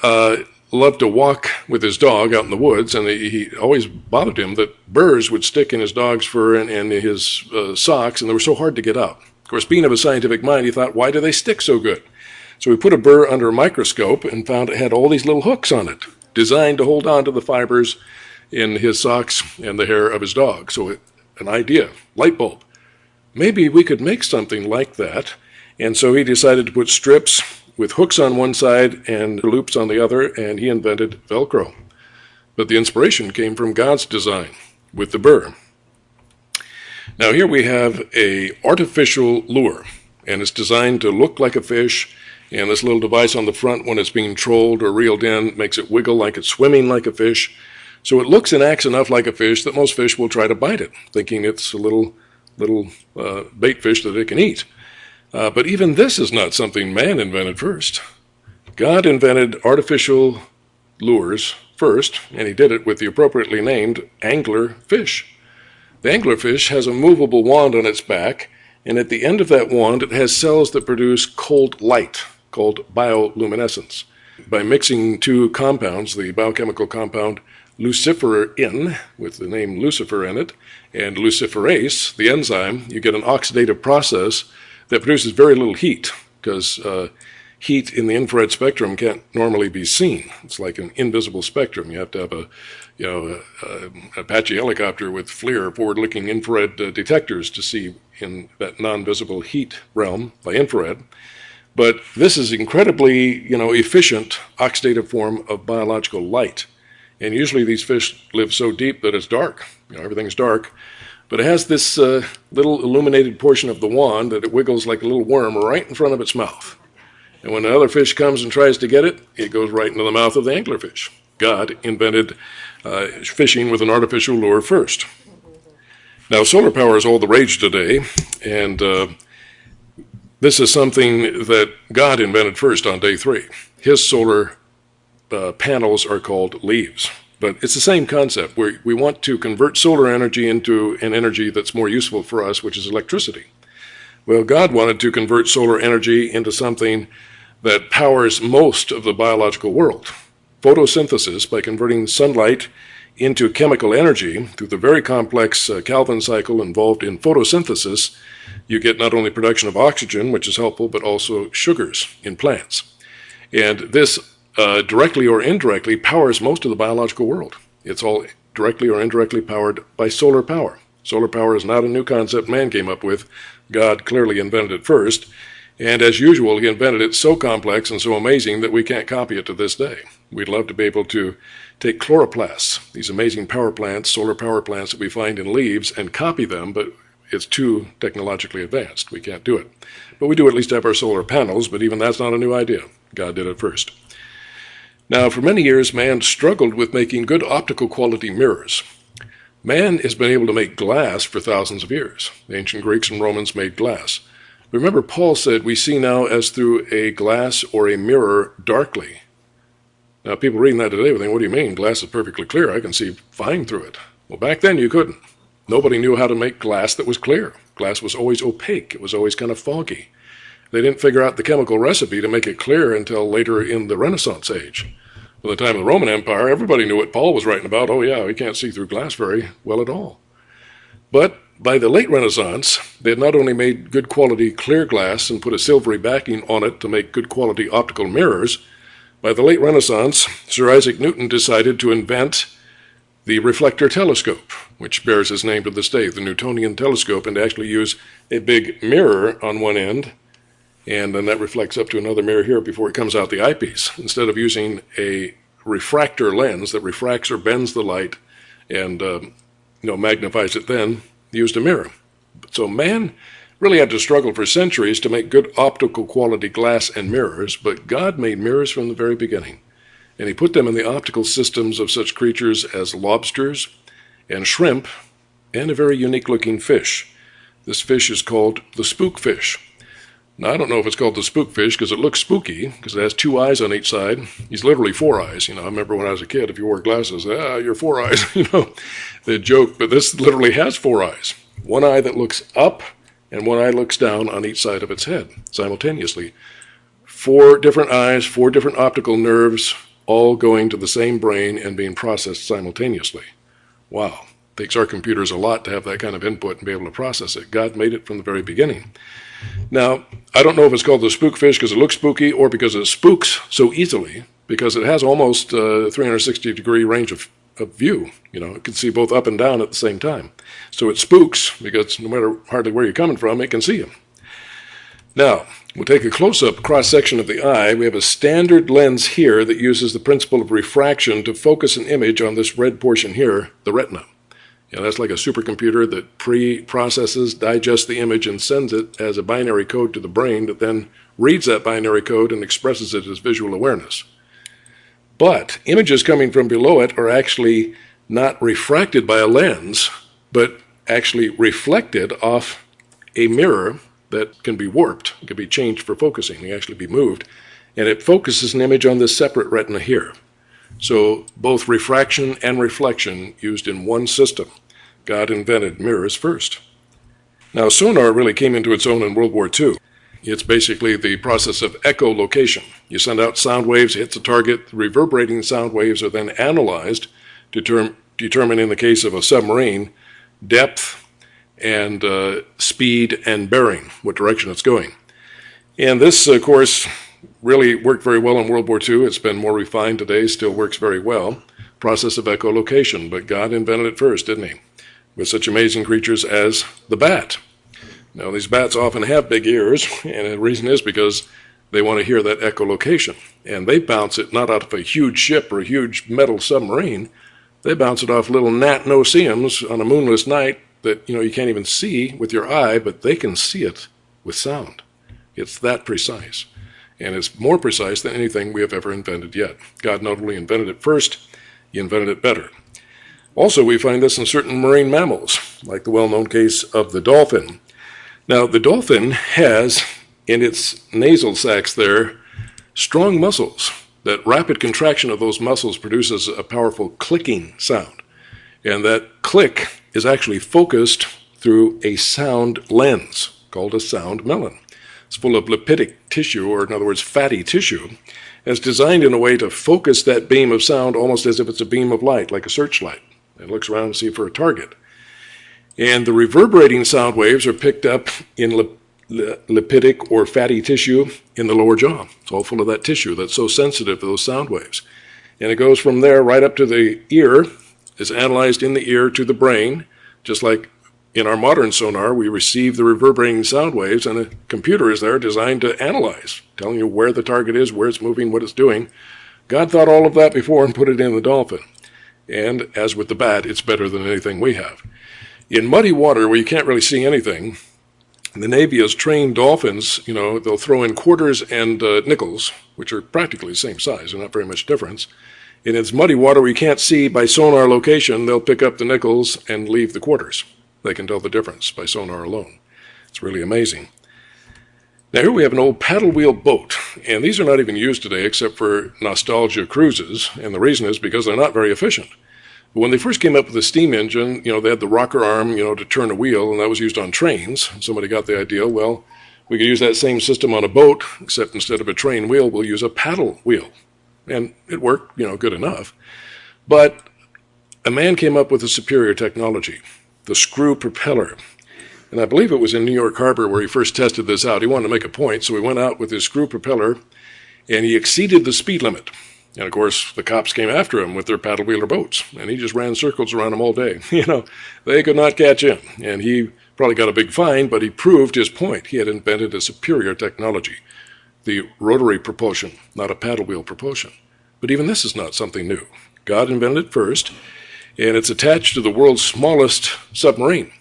loved to walk with his dog out in the woods, and he always bothered him that burrs would stick in his dog's fur and his socks, and they were so hard to get out. Of course, being of a scientific mind, he thought, why do they stick so good? So he put a burr under a microscope and found it had all these little hooks on it, designed to hold on to the fibers in his socks and the hair of his dog. So an idea, light bulb. Maybe we could make something like that. And so he decided to put strips with hooks on one side and loops on the other, and he invented Velcro. But the inspiration came from God's design with the burr. Now here we have an artificial lure, and it's designed to look like a fish, and this little device on the front, when it's being trolled or reeled in, makes it wiggle like it's swimming like a fish. So it looks and acts enough like a fish that most fish will try to bite it, thinking it's a little bait fish that it can eat. But even this is not something man invented first. God invented artificial lures first, and he did it with the appropriately named angler fish. The angler fish has a movable wand on its back, and at the end of that wand it has cells that produce cold light, called bioluminescence. By mixing two compounds, the biochemical compound luciferin, with the name Lucifer in it, and luciferase, the enzyme, you get an oxidative process that produces very little heat, because heat in the infrared spectrum can't normally be seen. It's like an invisible spectrum. You have to have a Apache helicopter with FLIR, forward-looking infrared detectors, to see in that non-visible heat realm by infrared. But this is incredibly, efficient oxidative form of biological light. And usually these fish live so deep that it's dark. Everything's dark. But it has this little illuminated portion of the wand that it wiggles like a little worm right in front of its mouth. And when another fish comes and tries to get it, it goes right into the mouth of the anglerfish. God invented fishing with an artificial lure first. Now, solar power is all the rage today, and this is something that God invented first on day 3. His solar panels are called leaves. But it's the same concept. We want to convert solar energy into an energy that's more useful for us, which is electricity. Well, God wanted to convert solar energy into something that powers most of the biological world. Photosynthesis, by converting sunlight into chemical energy through the very complex Calvin cycle involved in photosynthesis, you get not only production of oxygen, which is helpful, but also sugars in plants. And this directly or indirectly powers most of the biological world. It's all directly or indirectly powered by solar power. Solar power is not a new concept man came up with. God clearly invented it first. And as usual, he invented it so complex and so amazing that we can't copy it to this day. We'd love to be able to take chloroplasts, these amazing power plants, solar power plants that we find in leaves, and copy them, but it's too technologically advanced. We can't do it. But we do at least have our solar panels, but even that's not a new idea. God did it first. Now, for many years, man struggled with making good optical quality mirrors. Man has been able to make glass for thousands of years. The ancient Greeks and Romans made glass. Remember, Paul said, we see now as through a glass or a mirror darkly. Now, people reading that today would think, what do you mean? Glass is perfectly clear. I can see fine through it. Well, back then you couldn't. Nobody knew how to make glass that was clear. Glass was always opaque. It was always kind of foggy. They didn't figure out the chemical recipe to make it clear until later in the Renaissance age. By the time of the Roman Empire, everybody knew what Paul was writing about. Oh yeah, we can't see through glass very well at all. But by the late Renaissance, they had not only made good quality clear glass and put a silvery backing on it to make good quality optical mirrors. By the late Renaissance, Sir Isaac Newton decided to invent the reflector telescope, which bears his name to this day, the Newtonian telescope, and to actually use a big mirror on one end, and then that reflects up to another mirror here before it comes out the eyepiece, instead of using a refractor lens that refracts or bends the light and magnifies it, then used a mirror. So man really had to struggle for centuries to make good optical quality glass and mirrors, but God made mirrors from the very beginning. and he put them in the optical systems of such creatures as lobsters and shrimp and a very unique-looking fish. This fish is called the spookfish. Now, I don't know if it's called the spookfish because it looks spooky, because it has 2 eyes on each side. He's literally 4 eyes. I remember when I was a kid, if you wore glasses, you're 4 eyes, they joke, but this literally has 4 eyes. 1 eye that looks up and 1 eye looks down on each side of its head simultaneously. 4 different eyes, 4 different optical nerves, all going to the same brain and being processed simultaneously. Wow. Takes our computers a lot to have that kind of input and be able to process it. God made it from the very beginning. Now, I don't know if it's called the spookfish because it looks spooky or because it spooks so easily, because it has almost a 360-degree range of view. It can see both up and down at the same time. So it spooks because no matter hardly where you're coming from, it can see you. Now, we'll take a close-up cross-section of the eye. We have a standard lens here that uses the principle of refraction to focus an image on this red portion here, the retina. That's like a supercomputer that pre-processes, digests the image, and sends it as a binary code to the brain that then reads that binary code and expresses it as visual awareness. But images coming from below it are actually not refracted by a lens, but actually reflected off a mirror that can be warped, can be changed for focusing, can actually be moved, and it focuses an image on this separate retina here. So both refraction and reflection used in one system. God invented mirrors first. Now, sonar really came into its own in World War II. It's basically the process of echolocation. You send out sound waves, it hits a target, the reverberating sound waves are then analyzed to determine, in the case of a submarine, depth and speed and bearing, what direction it's going. And this, of course, really worked very well in World War II. It's been more refined today, still works very well. Process of echolocation, but God invented it first, didn't he? With such amazing creatures as the bat. Now, these bats often have big ears, and the reason is because they want to hear that echolocation. And they bounce it not out of a huge ship or a huge metal submarine. They bounce it off little gnat no-see-ums on a moonless night that you can't even see with your eye, but they can see it with sound. It's that precise. And it's more precise than anything we have ever invented yet. God not only invented it first, he invented it better. Also, we find this in certain marine mammals, like the well-known case of the dolphin. Now, the dolphin has, in its nasal sacs there, strong muscles. That rapid contraction of those muscles produces a powerful clicking sound. And that click is actually focused through a sound lens called a sound melon. It's full of lipidic tissue, or in other words, fatty tissue. It's designed in a way to focus that beam of sound almost as if it's a beam of light, like a searchlight. It looks around to see for a target. And the reverberating sound waves are picked up in lipidic or fatty tissue in the lower jaw. It's all full of that tissue that's so sensitive to those sound waves. And it goes from there right up to the ear, is analyzed in the ear to the brain, just like in our modern sonar, we receive the reverberating sound waves, and a computer is there designed to analyze, telling you where the target is, where it's moving, what it's doing. God thought all of that before and put it in the dolphin. And as with the bat, it's better than anything we have. In muddy water where you can't really see anything, the Navy has trained dolphins, they'll throw in quarters and nickels, which are practically the same size, they're not very much difference. In its muddy water where you can't see by sonar location, they'll pick up the nickels and leave the quarters. They can tell the difference by sonar alone. It's really amazing. Now here we have an old paddle wheel boat, and these are not even used today except for nostalgia cruises, and the reason is because they're not very efficient. But when they first came up with the steam engine, they had the rocker arm, to turn a wheel, and that was used on trains. Somebody got the idea, well, we could use that same system on a boat, except instead of a train wheel, we'll use a paddle wheel. And it worked, good enough. But a man came up with a superior technology, the screw propeller. And I believe it was in New York Harbor where he first tested this out. He wanted to make a point, so he went out with his screw propeller, and he exceeded the speed limit. And, of course, the cops came after him with their paddle wheeler boats, and he just ran circles around them all day. They could not catch him. And he probably got a big fine, but he proved his point. He had invented a superior technology, the rotary propulsion, not a paddle wheel propulsion. But even this is not something new. God invented it first, and it's attached to the world's smallest submarine.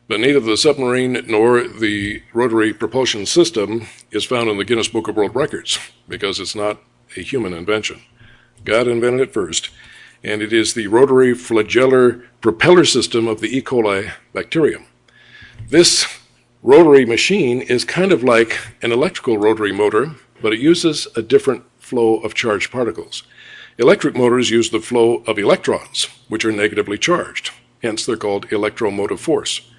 But neither the submarine nor the rotary propulsion system is found in the Guinness Book of World Records because it's not a human invention. God invented it first, and it is the rotary flagellar propeller system of the E. coli bacterium. This rotary machine is kind of like an electrical rotary motor, but it uses a different flow of charged particles. Electric motors use the flow of electrons, which are negatively charged. Hence, they're called electromotive force.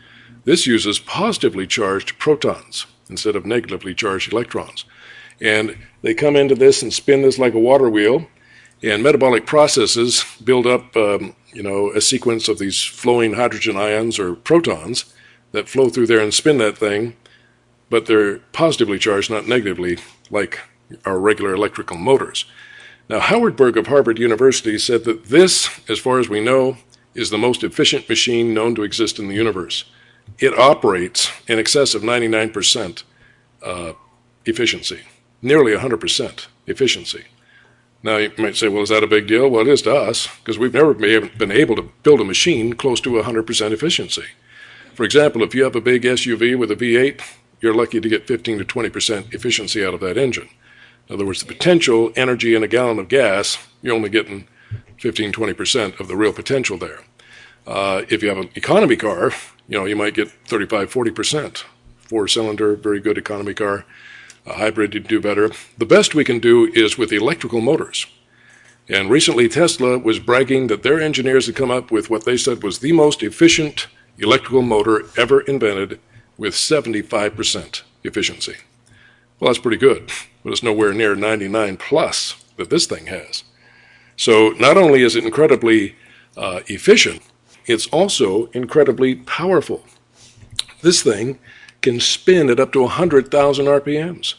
This uses positively charged protons instead of negatively charged electrons. And they come into this and spin this like a water wheel, and metabolic processes build up a sequence of these flowing hydrogen ions or protons that flow through there and spin that thing, but they're positively charged, not negatively, like our regular electrical motors. Now, Howard Berg of Harvard University said that this, as far as we know, is the most efficient machine known to exist in the universe. It operates in excess of 99% efficiency, nearly 100% efficiency. Now, you might say, well, is that a big deal? Well, it is to us, because we've never been able to build a machine close to 100% efficiency. For example, if you have a big SUV with a V8, you're lucky to get 15 to 20% efficiency out of that engine. In other words, the potential energy in a gallon of gas, you're only getting 15, 20% of the real potential there. If you have an economy car, you might get 35, 40%. Four-cylinder, very good economy car. A hybrid, you'd do better. The best we can do is with electrical motors. And recently, Tesla was bragging that their engineers had come up with what they said was the most efficient electrical motor ever invented with 75% efficiency. Well, that's pretty good, but it's nowhere near 99 plus that this thing has. So not only is it incredibly efficient, it's also incredibly powerful. This thing can spin at up to 100,000 RPMs.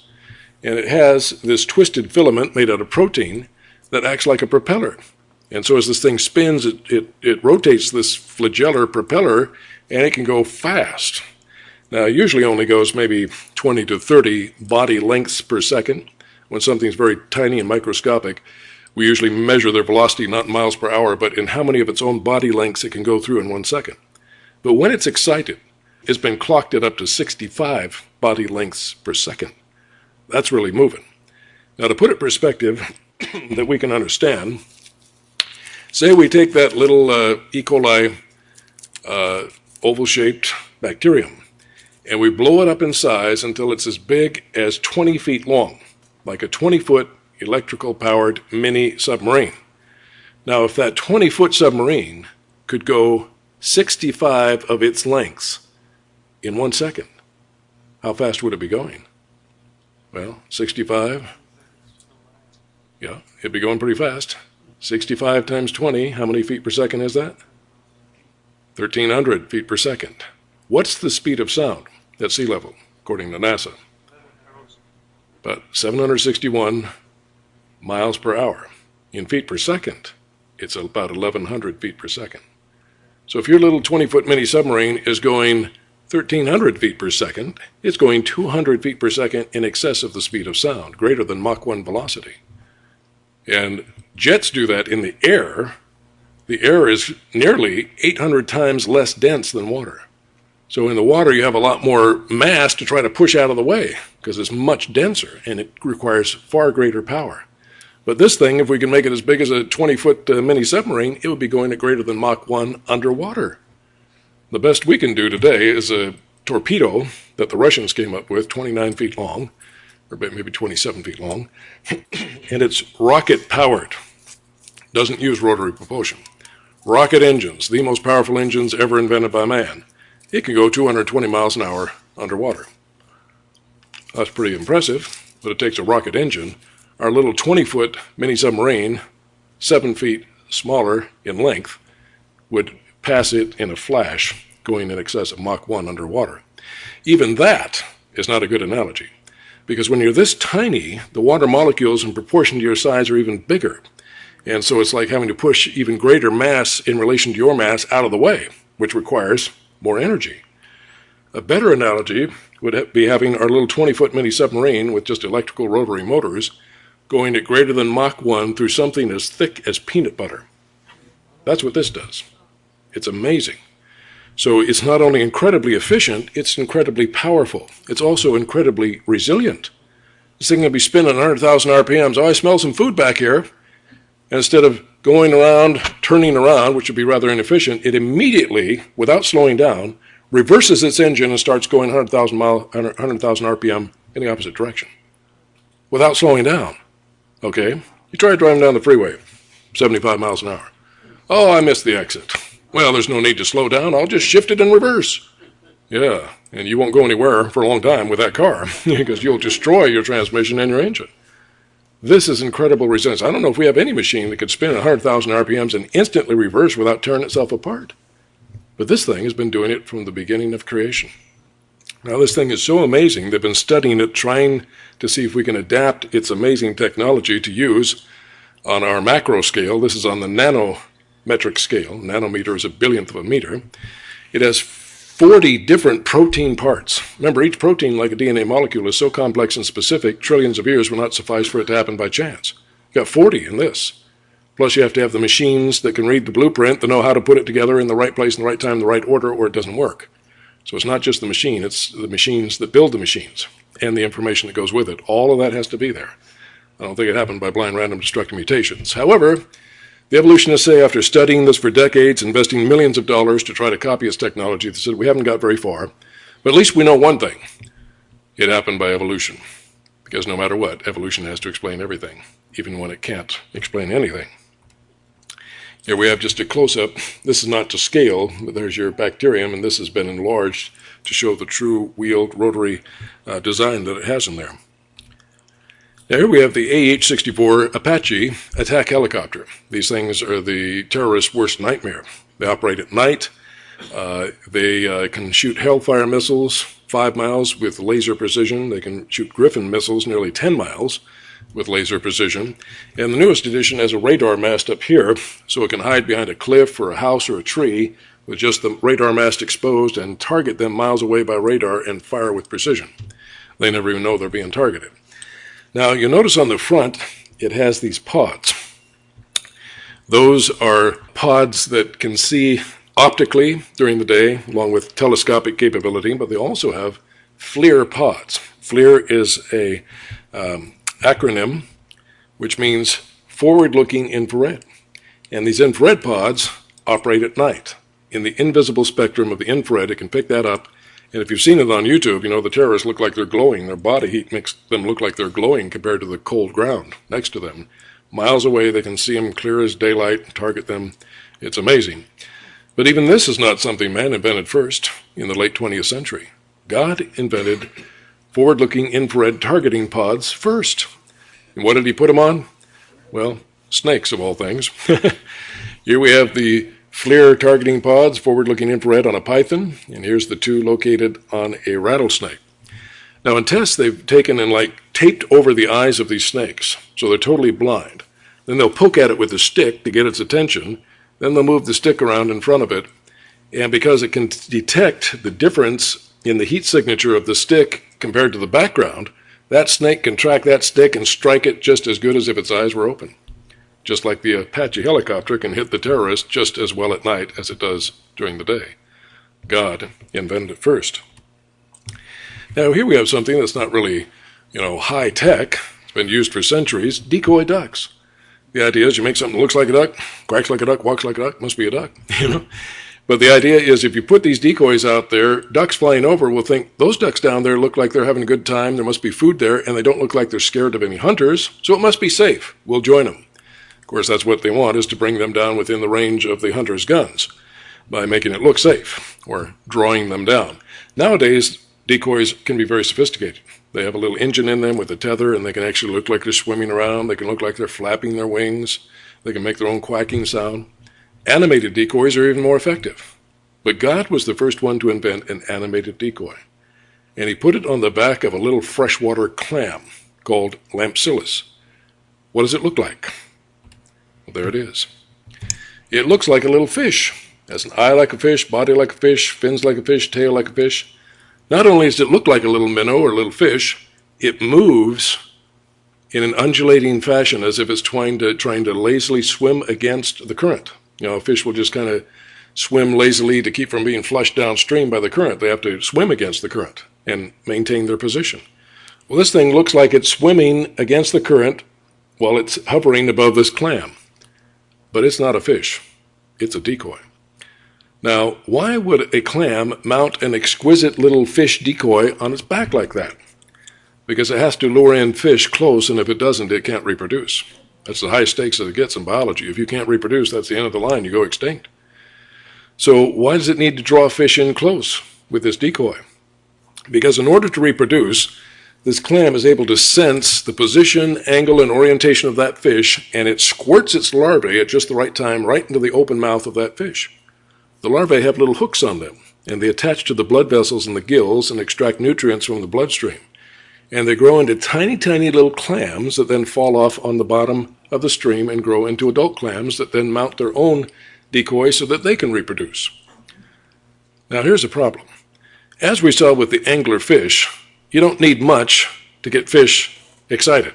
And it has this twisted filament made out of protein that acts like a propeller. And so as this thing spins, it rotates this flagellar propeller, and it can go fast. Now, it usually only goes maybe 20 to 30 body lengths per second. When something's very tiny and microscopic, we usually measure their velocity not in miles per hour, but in how many of its own body lengths it can go through in 1 second. But when it's excited, it's been clocked at up to 65 body lengths per second. That's really moving. Now, to put it in perspective that we can understand, say we take that little E. coli oval-shaped bacterium, and we blow it up in size until it's as big as 20 feet long, like a 20-foot electrical-powered mini submarine. Now, if that 20-foot submarine could go 65 of its lengths in 1 second, how fast would it be going? Well, 65, yeah, it'd be going pretty fast. 65 times 20, how many feet per second is that? 1,300 feet per second. What's the speed of sound at sea level, according to NASA? About 761 miles per hour. In feet per second, it's about 1,100 feet per second. So if your little 20-foot mini submarine is going 1,300 feet per second, it's going 200 feet per second in excess of the speed of sound, greater than Mach 1 velocity. And jets do that in the air. The air is nearly 800 times less dense than water. So in the water, you have a lot more mass to try to push out of the way because it's much denser and it requires far greater power. But this thing, if we can make it as big as a 20-foot mini submarine, it would be going at greater than Mach 1 underwater. The best we can do today is a torpedo that the Russians came up with, 29 feet long, or maybe 27 feet long, and it's rocket-powered. Doesn't use rotary propulsion. Rocket engines, the most powerful engines ever invented by man. It can go 220 miles an hour underwater. That's pretty impressive, but it takes a rocket engine. Our little 20-foot mini submarine, 7 feet smaller in length, would pass it in a flash, going in excess of Mach 1 underwater. Even that is not a good analogy, because when you're this tiny, the water molecules in proportion to your size are even bigger. And so it's like having to push even greater mass in relation to your mass out of the way, which requires more energy. A better analogy would be having our little 20-foot mini submarine with just electrical rotary motors going at greater than Mach 1 through something as thick as peanut butter. That's what this does. It's amazing. So it's not only incredibly efficient, it's incredibly powerful. It's also incredibly resilient. This thing will be spinning 100,000 RPMs. Oh, I smell some food back here. And instead of going around, turning around, which would be rather inefficient, it immediately, without slowing down, reverses its engine and starts going 100,000 RPM in the opposite direction without slowing down. Okay? You try driving down the freeway, 75 miles an hour. Oh, I missed the exit. Well, there's no need to slow down. I'll just shift it in reverse. Yeah, and you won't go anywhere for a long time with that car because you'll destroy your transmission and your engine. This is incredible resilience. I don't know if we have any machine that could spin 100,000 RPMs and instantly reverse without tearing itself apart. But this thing has been doing it from the beginning of creation. Now, this thing is so amazing, they've been studying it, trying to see if we can adapt its amazing technology to use on our macro scale. This is on the nanometric scale. Nanometer is a billionth of a meter. It has 40 different protein parts. Remember, each protein, like a DNA molecule, is so complex and specific, trillions of years will not suffice for it to happen by chance. You've got 40 in this. Plus, you have to have the machines that can read the blueprint, that know how to put it together in the right place, in the right time, in the right order, or it doesn't work. So it's not just the machine, it's the machines that build the machines and the information that goes with it. All of that has to be there. I don't think it happened by blind random destructive mutations. However, the evolutionists say after studying this for decades, investing millions of dollars to try to copy its technology, they said we haven't got very far. But at least we know one thing. It happened by evolution. Because no matter what, evolution has to explain everything, even when it can't explain anything. Here we have just a close-up. This is not to scale, but there's your bacterium, and this has been enlarged to show the true wheeled rotary design that it has in there. Now here we have the AH-64 Apache attack helicopter. These things are the terrorists' worst nightmare. They operate at night. They can shoot Hellfire missiles 5 miles with laser precision. They can shoot Griffin missiles nearly 10 miles with laser precision. And the newest edition has a radar mast up here, so it can hide behind a cliff or a house or a tree with just the radar mast exposed and target them miles away by radar and fire with precision. They never even know they're being targeted. Now, you'll notice on the front, it has these pods. Those are pods that can see optically during the day, along with telescopic capability, but they also have FLIR pods. FLIR is a acronym which means forward-looking infrared. And these infrared pods operate at night. In the invisible spectrum of the infrared, it can pick that up. And if you've seen it on YouTube, you know the terrorists look like they're glowing. Their body heat makes them look like they're glowing compared to the cold ground next to them. Miles away, they can see them clear as daylight, target them. It's amazing. But even this is not something man invented first in the late 20th century. God invented forward-looking infrared targeting pods first. And what did he put them on? Well, snakes of all things. Here we have the FLIR targeting pods, forward-looking infrared on a python, and here's the two located on a rattlesnake. Now in tests, they've taken and taped over the eyes of these snakes, so they're totally blind. Then they'll poke at it with a stick to get its attention, then they'll move the stick around in front of it, and because it can detect the difference in the heat signature of the stick compared to the background, that snake can track that stick and strike it just as good as if its eyes were open. Just like the Apache helicopter can hit the terrorist just as well at night as it does during the day. God invented it first. Now here we have something that's not really, high tech. It's been used for centuries, decoy ducks. The idea is you make something that looks like a duck, quacks like a duck, walks like a duck, must be a duck, But the idea is if you put these decoys out there, ducks flying over will think, those ducks down there look like they're having a good time, there must be food there, and they don't look like they're scared of any hunters, so it must be safe. We'll join them. Of course, that's what they want, is to bring them down within the range of the hunter's guns by making it look safe or drawing them down. Nowadays, decoys can be very sophisticated. They have a little engine in them with a tether, and they can actually look like they're swimming around. They can look like they're flapping their wings. They can make their own quacking sound. Animated decoys are even more effective. But God was the first one to invent an animated decoy. And he put it on the back of a little freshwater clam called Lampsilus. What does it look like? Well, there it is. It looks like a little fish. It has an eye like a fish, body like a fish, fins like a fish, tail like a fish. Not only does it look like a little minnow or a little fish, it moves in an undulating fashion as if it's trying to lazily swim against the current. A fish will just kind of swim lazily to keep from being flushed downstream by the current. They have to swim against the current and maintain their position. Well, this thing looks like it's swimming against the current while it's hovering above this clam. but it's not a fish. It's a decoy. Now, why would a clam mount an exquisite little fish decoy on its back like that? Because it has to lure in fish close, and if it doesn't, it can't reproduce. That's the high stakes that it gets in biology. If you can't reproduce, that's the end of the line. You go extinct. So why does it need to draw fish in close with this decoy? Because in order to reproduce, this clam is able to sense the position, angle, and orientation of that fish, and it squirts its larvae at just the right time right into the open mouth of that fish. The larvae have little hooks on them, and they attach to the blood vessels in the gills and extract nutrients from the bloodstream. And they grow into tiny, tiny little clams that then fall off on the bottom of the stream and grow into adult clams that then mount their own decoy so that they can reproduce. Now here's the problem. As we saw with the angler fish, you don't need much to get fish excited.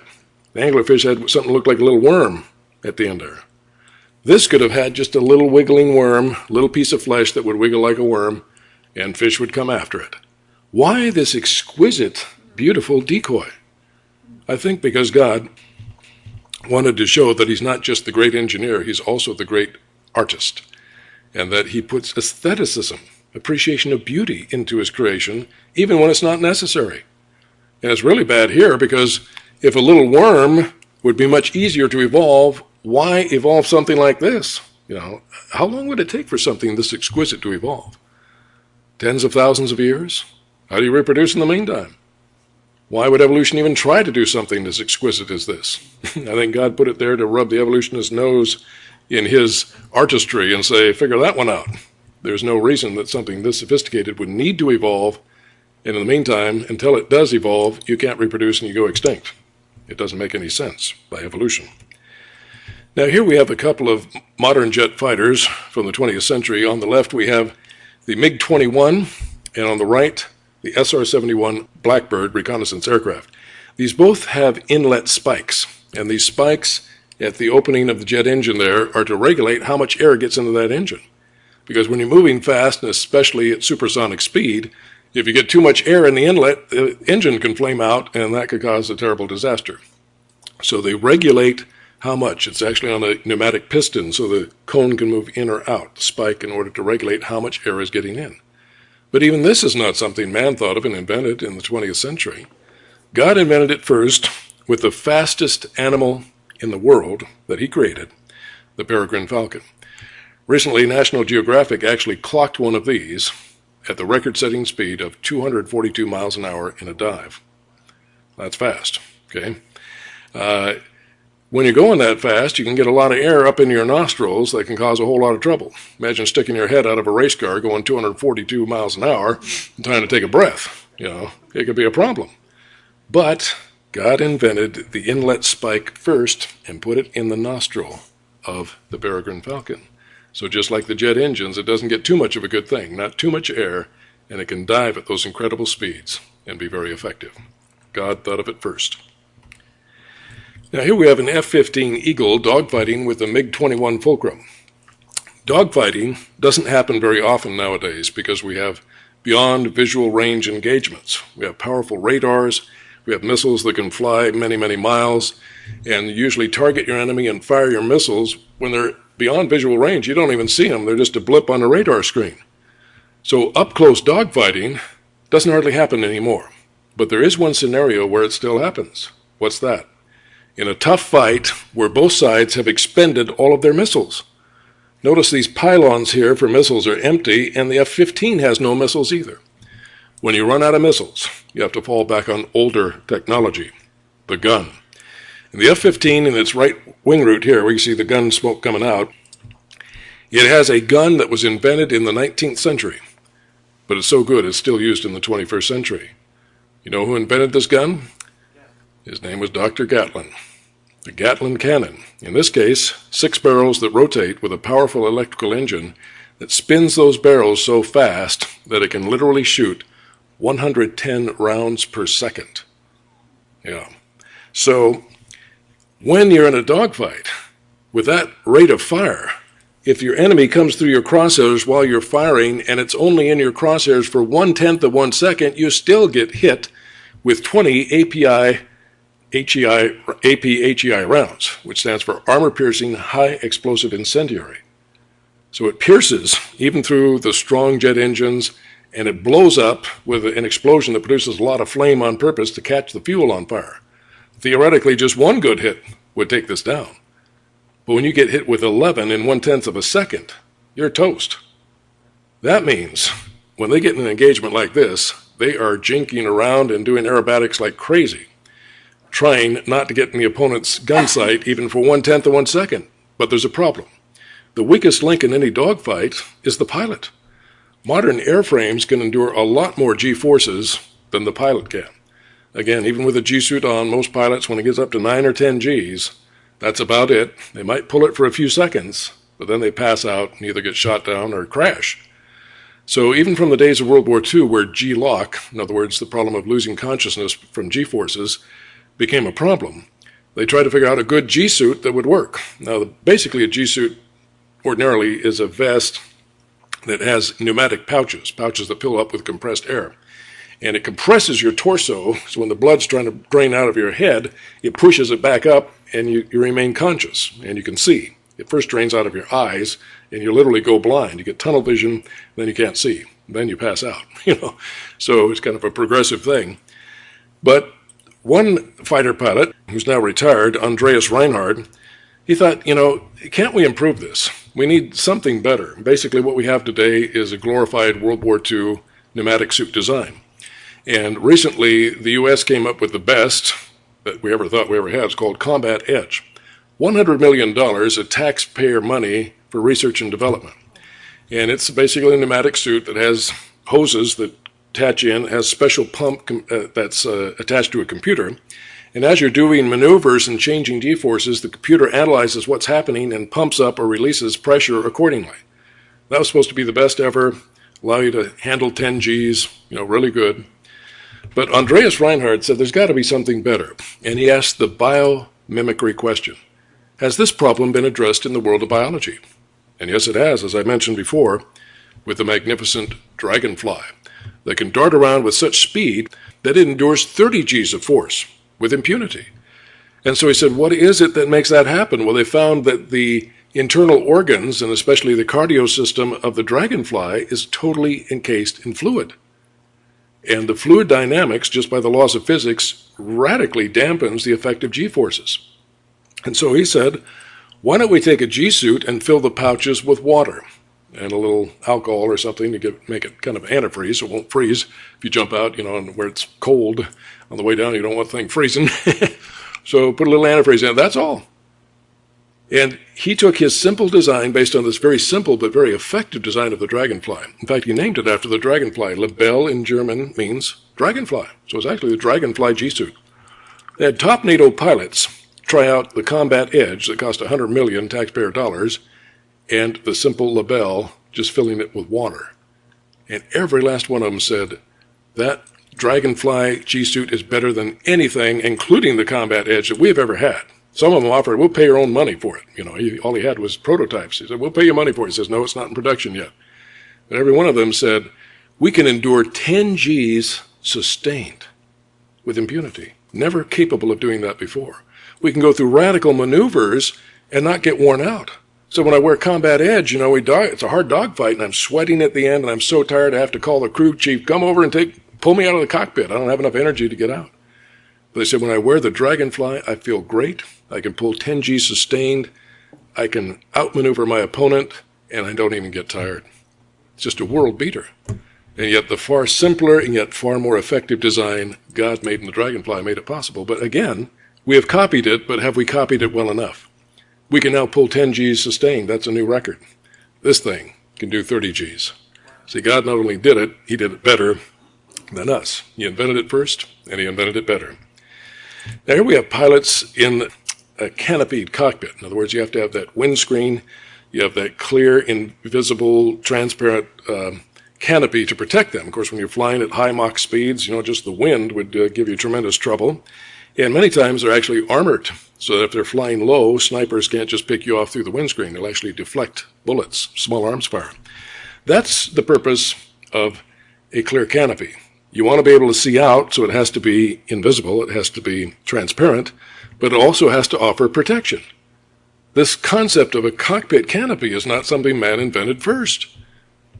The anglerfish had something that looked like a little worm at the end there. This could have had just a little wiggling worm, little piece of flesh that would wiggle like a worm, and fish would come after it. Why this exquisite, beautiful decoy? I think because God wanted to show that he's not just the great engineer, he's also the great artist, and that he puts aestheticism, appreciation of beauty into his creation, even when it's not necessary. And it's really bad here because if a little worm would be much easier to evolve, why evolve something like this? How long would it take for something this exquisite to evolve? Tens of thousands of years? How do you reproduce in the meantime? Why would evolution even try to do something as exquisite as this? I think God put it there to rub the evolutionist's nose in his artistry and say, figure that one out. There's no reason that something this sophisticated would need to evolve, and in the meantime, until it does evolve, you can't reproduce and you go extinct. It doesn't make any sense by evolution. Now here we have a couple of modern jet fighters from the 20th century. On the left we have the MiG-21, and on the right the SR-71 Blackbird reconnaissance aircraft. These both have inlet spikes, and these spikes at the opening of the jet engine there are to regulate how much air gets into that engine. Because when you're moving fast, and especially at supersonic speed, if you get too much air in the inlet, the engine can flame out, and that could cause a terrible disaster. So they regulate how much. It's actually on a pneumatic piston, so the cone can move in or out, the spike, in order to regulate how much air is getting in. But even this is not something man thought of and invented in the 20th century. God invented it first with the fastest animal in the world that he created, the peregrine falcon. Recently, National Geographic actually clocked one of these at the record-setting speed of 242 miles an hour in a dive. That's fast, okay? When you're going that fast, you can get a lot of air up in your nostrils that can cause a whole lot of trouble. Imagine sticking your head out of a race car going 242 miles an hour and trying to take a breath. It could be a problem. But God invented the inlet spike first and put it in the nostril of the peregrine falcon. So just like the jet engines, it doesn't get too much of a good thing, not too much air, and it can dive at those incredible speeds and be very effective. God thought of it first. Now here we have an F-15 Eagle dogfighting with a MiG-21 Fulcrum. Dogfighting doesn't happen very often nowadays because we have beyond visual range engagements. We have powerful radars, we have missiles that can fly many, many miles, and usually target your enemy and fire your missiles when they're beyond visual range. You don't even see them, they're just a blip on a radar screen. So up-close dogfighting doesn't hardly happen anymore. But there is one scenario where it still happens. What's that? In a tough fight where both sides have expended all of their missiles. Notice these pylons here for missiles are empty, and the F-15 has no missiles either. When you run out of missiles, you have to fall back on older technology, the gun. And the F-15 in its right wing root here, where you see the gun smoke coming out, it has a gun that was invented in the 19th century, but it's so good it's still used in the 21st century. You know who invented this gun? His name was Dr. Gatlin. The Gatlin cannon. In this case, 6 barrels that rotate with a powerful electrical engine that spins those barrels so fast that it can literally shoot 110 rounds per second. Yeah. So when you're in a dogfight, with that rate of fire, if your enemy comes through your crosshairs while you're firing and it's only in your crosshairs for 1/10 of 1 second, you still get hit with 20 API APHEI rounds, which stands for armor-piercing high explosive incendiary. So it pierces even through the strong jet engines, and it blows up with an explosion that produces a lot of flame on purpose to catch the fuel on fire. Theoretically, just one good hit would take this down. But when you get hit with 11 in 1/10 of a second, you're toast. That means when they get in an engagement like this, they are jinking around and doing aerobatics like crazy, trying not to get in the opponent's gun sight even for 1/10 of 1 second. But there's a problem. The weakest link in any dogfight is the pilot. Modern airframes can endure a lot more G-forces than the pilot can. Again, even with a G-suit on, most pilots, when it gets up to 9 or 10 Gs, that's about it. They might pull it for a few seconds, but then they pass out and either get shot down or crash. So even from the days of World War II, where G-lock, in other words, the problem of losing consciousness from G-forces, became a problem, they tried to figure out a good G-suit that would work. Now, basically a G-suit ordinarily is a vest that has pneumatic pouches that fill up with compressed air. And it compresses your torso, so when the blood's trying to drain out of your head, it pushes it back up, and you remain conscious, and you can see. It first drains out of your eyes, and you literally go blind. You get tunnel vision, then you can't see. Then you pass out, So it's kind of a progressive thing. But one fighter pilot, who's now retired, Andreas Reinhard, he thought, can't we improve this? We need something better. Basically, what we have today is a glorified World War II pneumatic suit design. And recently, the U.S. came up with the best that we ever thought we ever had. It's called Combat Edge. $100 million of taxpayer money for research and development. And it's basically a pneumatic suit that has hoses that attach in, has special pump that's attached to a computer. And as you're doing maneuvers and changing G-forces, the computer analyzes what's happening and pumps up or releases pressure accordingly. That was supposed to be the best ever, allow you to handle 10 Gs, really good. But Andreas Reinhard said there's got to be something better, and he asked the biomimicry question. Has this problem been addressed in the world of biology? And yes, it has, as I mentioned before, with the magnificent dragonfly that can dart around with such speed that it endures 30 Gs of force with impunity. And so he said, what is it that makes that happen? Well, they found that the internal organs, and especially the cardio system of the dragonfly, is totally encased in fluid. And the fluid dynamics, just by the laws of physics, radically dampens the effect of G-forces. And so he said, why don't we take a G-suit and fill the pouches with water and a little alcohol or something to make it kind of antifreeze so it won't freeze if you jump out, and where it's cold on the way down, you don't want the thing freezing. So put a little antifreeze in it, that's all. And he took his simple design based on this very simple but very effective design of the dragonfly. In fact, he named it after the dragonfly. Libelle in German means dragonfly. So it's actually the dragonfly G-suit. They had top NATO pilots try out the Combat Edge that cost $100 million taxpayer dollars, and the simple Libelle, just filling it with water. And every last one of them said, that dragonfly G-suit is better than anything, including the Combat Edge, that we've ever had. Some of them offered, we'll pay your own money for it. All he had was prototypes. He said, we'll pay you money for it. He says, no, it's not in production yet. But every one of them said, we can endure 10 Gs sustained with impunity. Never capable of doing that before. We can go through radical maneuvers and not get worn out. So when I wear Combat Edge, it's a hard dogfight, and I'm sweating at the end, and I'm so tired I have to call the crew chief, come over and pull me out of the cockpit. I don't have enough energy to get out. But they said, when I wear the dragonfly, I feel great. I can pull 10 G sustained. I can outmaneuver my opponent, and I don't even get tired. It's just a world beater. And yet the far simpler and yet far more effective design God made in the dragonfly made it possible. But again, we have copied it, but have we copied it well enough? We can now pull 10 Gs sustained. That's a new record. This thing can do 30 Gs. See, God not only did it, he did it better than us. He invented it first, and he invented it better. Now here we have pilots in a canopied cockpit. In other words, you have to have that windscreen, you have that clear, invisible, transparent canopy to protect them. Of course, when you're flying at high Mach speeds, just the wind would give you tremendous trouble. And many times they're actually armored, so that if they're flying low, snipers can't just pick you off through the windscreen. They'll actually deflect bullets, small arms fire. That's the purpose of a clear canopy. You want to be able to see out, so it has to be invisible, it has to be transparent, but it also has to offer protection. This concept of a cockpit canopy is not something man invented first.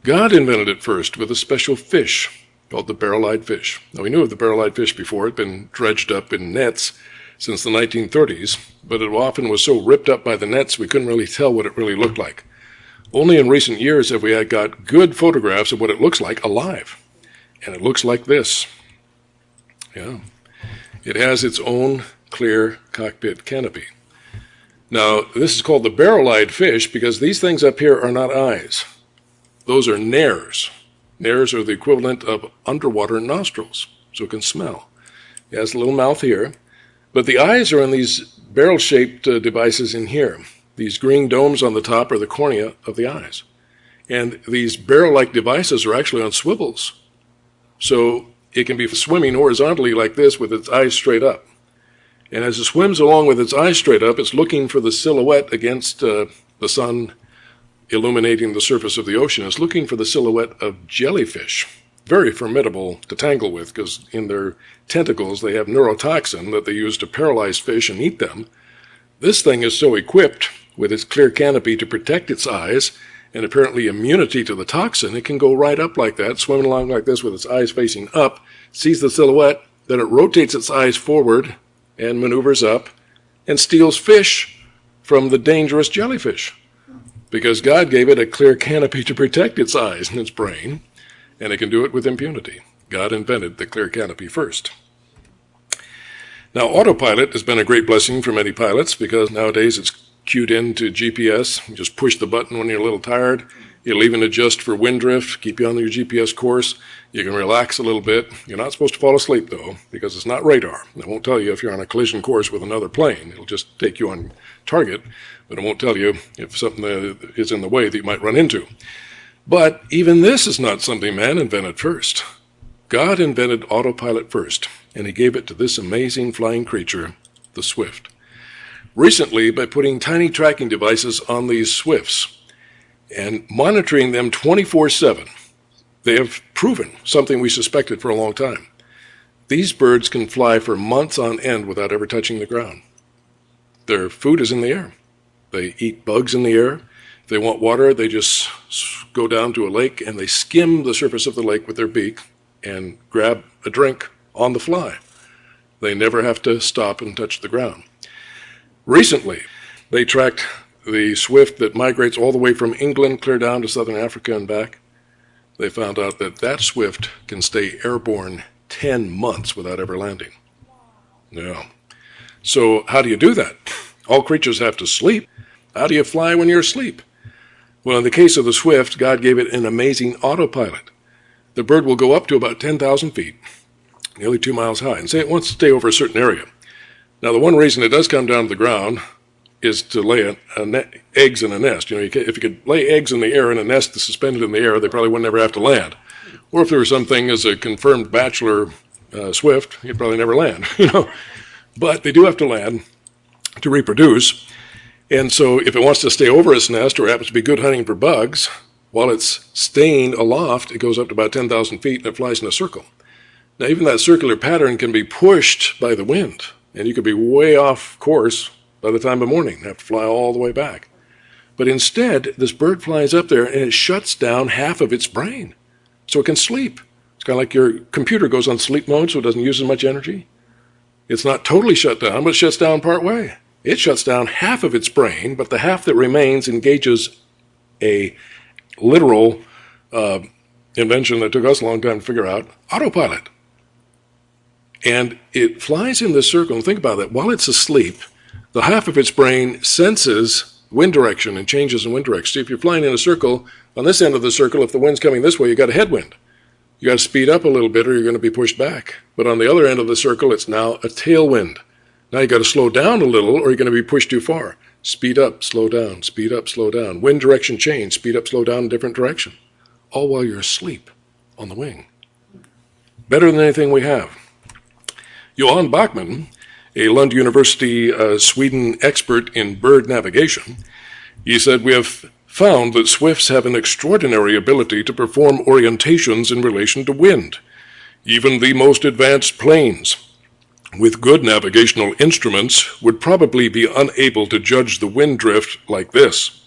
God invented it first with a special fish called the barrel-eyed fish. Now, we knew of the barrel-eyed fish before. It had been dredged up in nets since the 1930s, but it often was so ripped up by the nets we couldn't really tell what it really looked like. Only in recent years have we got good photographs of what it looks like alive. And it looks like this. Yeah. It has its own clear cockpit canopy. Now, this is called the barrel-eyed fish because these things up here are not eyes. Those are nares. Nares are the equivalent of underwater nostrils, so it can smell. It has a little mouth here, but the eyes are in these barrel-shaped devices in here. These green domes on the top are the cornea of the eyes. And these barrel-like devices are actually on swivels. So it can be swimming horizontally like this with its eyes straight up. And as it swims along with its eyes straight up, it's looking for the silhouette against the sun illuminating the surface of the ocean. It's looking for the silhouette of jellyfish, very formidable to tangle with because in their tentacles they have neurotoxin that they use to paralyze fish and eat them. This thing is so equipped with its clear canopy to protect its eyes and apparently immunity to the toxin, it can go right up like that, swimming along like this with its eyes facing up, sees the silhouette, then it rotates its eyes forward and maneuvers up and steals fish from the dangerous jellyfish because God gave it a clear canopy to protect its eyes and its brain, and it can do it with impunity. God invented the clear canopy first. Now, autopilot has been a great blessing for many pilots because nowadays it's cued into GPS. You just push the button when you're a little tired. It'll even adjust for wind drift, keep you on your GPS course. You can relax a little bit. You're not supposed to fall asleep, though, because it's not radar. It won't tell you if you're on a collision course with another plane. It'll just take you on target, but it won't tell you if something is in the way that you might run into. But even this is not something man invented first. God invented autopilot first, and he gave it to this amazing flying creature, the Swift. Recently, by putting tiny tracking devices on these Swifts and monitoring them 24/7, they have proven something we suspected for a long time. These birds can fly for months on end without ever touching the ground. Their food is in the air. They eat bugs in the air. If they want water, they just go down to a lake and they skim the surface of the lake with their beak and grab a drink on the fly. They never have to stop and touch the ground. Recently, they tracked the swift that migrates all the way from England clear down to southern Africa and back. They found out that that swift can stay airborne 10 months without ever landing. Yeah. So how do you do that? All creatures have to sleep. How do you fly when you're asleep? Well, in the case of the swift, God gave it an amazing autopilot. The bird will go up to about 10,000 feet, nearly 2 miles high, and say it wants to stay over a certain area. Now, the one reason it does come down to the ground is to lay eggs in a nest. You know, if you could lay eggs in the air in a nest that's suspended in the air, they probably would never have to land. Or if there was something as a confirmed bachelor swift, he'd probably never land. You know, but they do have to land to reproduce. And so if it wants to stay over its nest or happens to be good hunting for bugs, while it's staying aloft, it goes up to about 10,000 feet and it flies in a circle. Now, even that circular pattern can be pushed by the wind, and you could be way off course by the time of morning and have to fly all the way back. But instead, this bird flies up there and it shuts down half of its brain so it can sleep. It's kind of like your computer goes on sleep mode so it doesn't use as much energy. It's not totally shut down, but it shuts down part way. It shuts down half of its brain, but the half that remains engages a literal invention that took us a long time to figure out, autopilot. And it flies in this circle, and think about that, while it's asleep, the half of its brain senses wind direction and changes in wind direction. See, if you're flying in a circle, on this end of the circle, if the wind's coming this way, you got a headwind. You got to speed up a little bit or you're going to be pushed back. But on the other end of the circle, it's now a tailwind. Now you got to slow down a little or you're going to be pushed too far. Speed up, slow down, speed up, slow down. Wind direction change, speed up, slow down in a different direction. All while you're asleep on the wing. Better than anything we have. Johan Bachmann, a Lund University, Sweden expert in bird navigation, he said, "We have found that swifts have an extraordinary ability to perform orientations in relation to wind. Even the most advanced planes with good navigational instruments would probably be unable to judge the wind drift like this.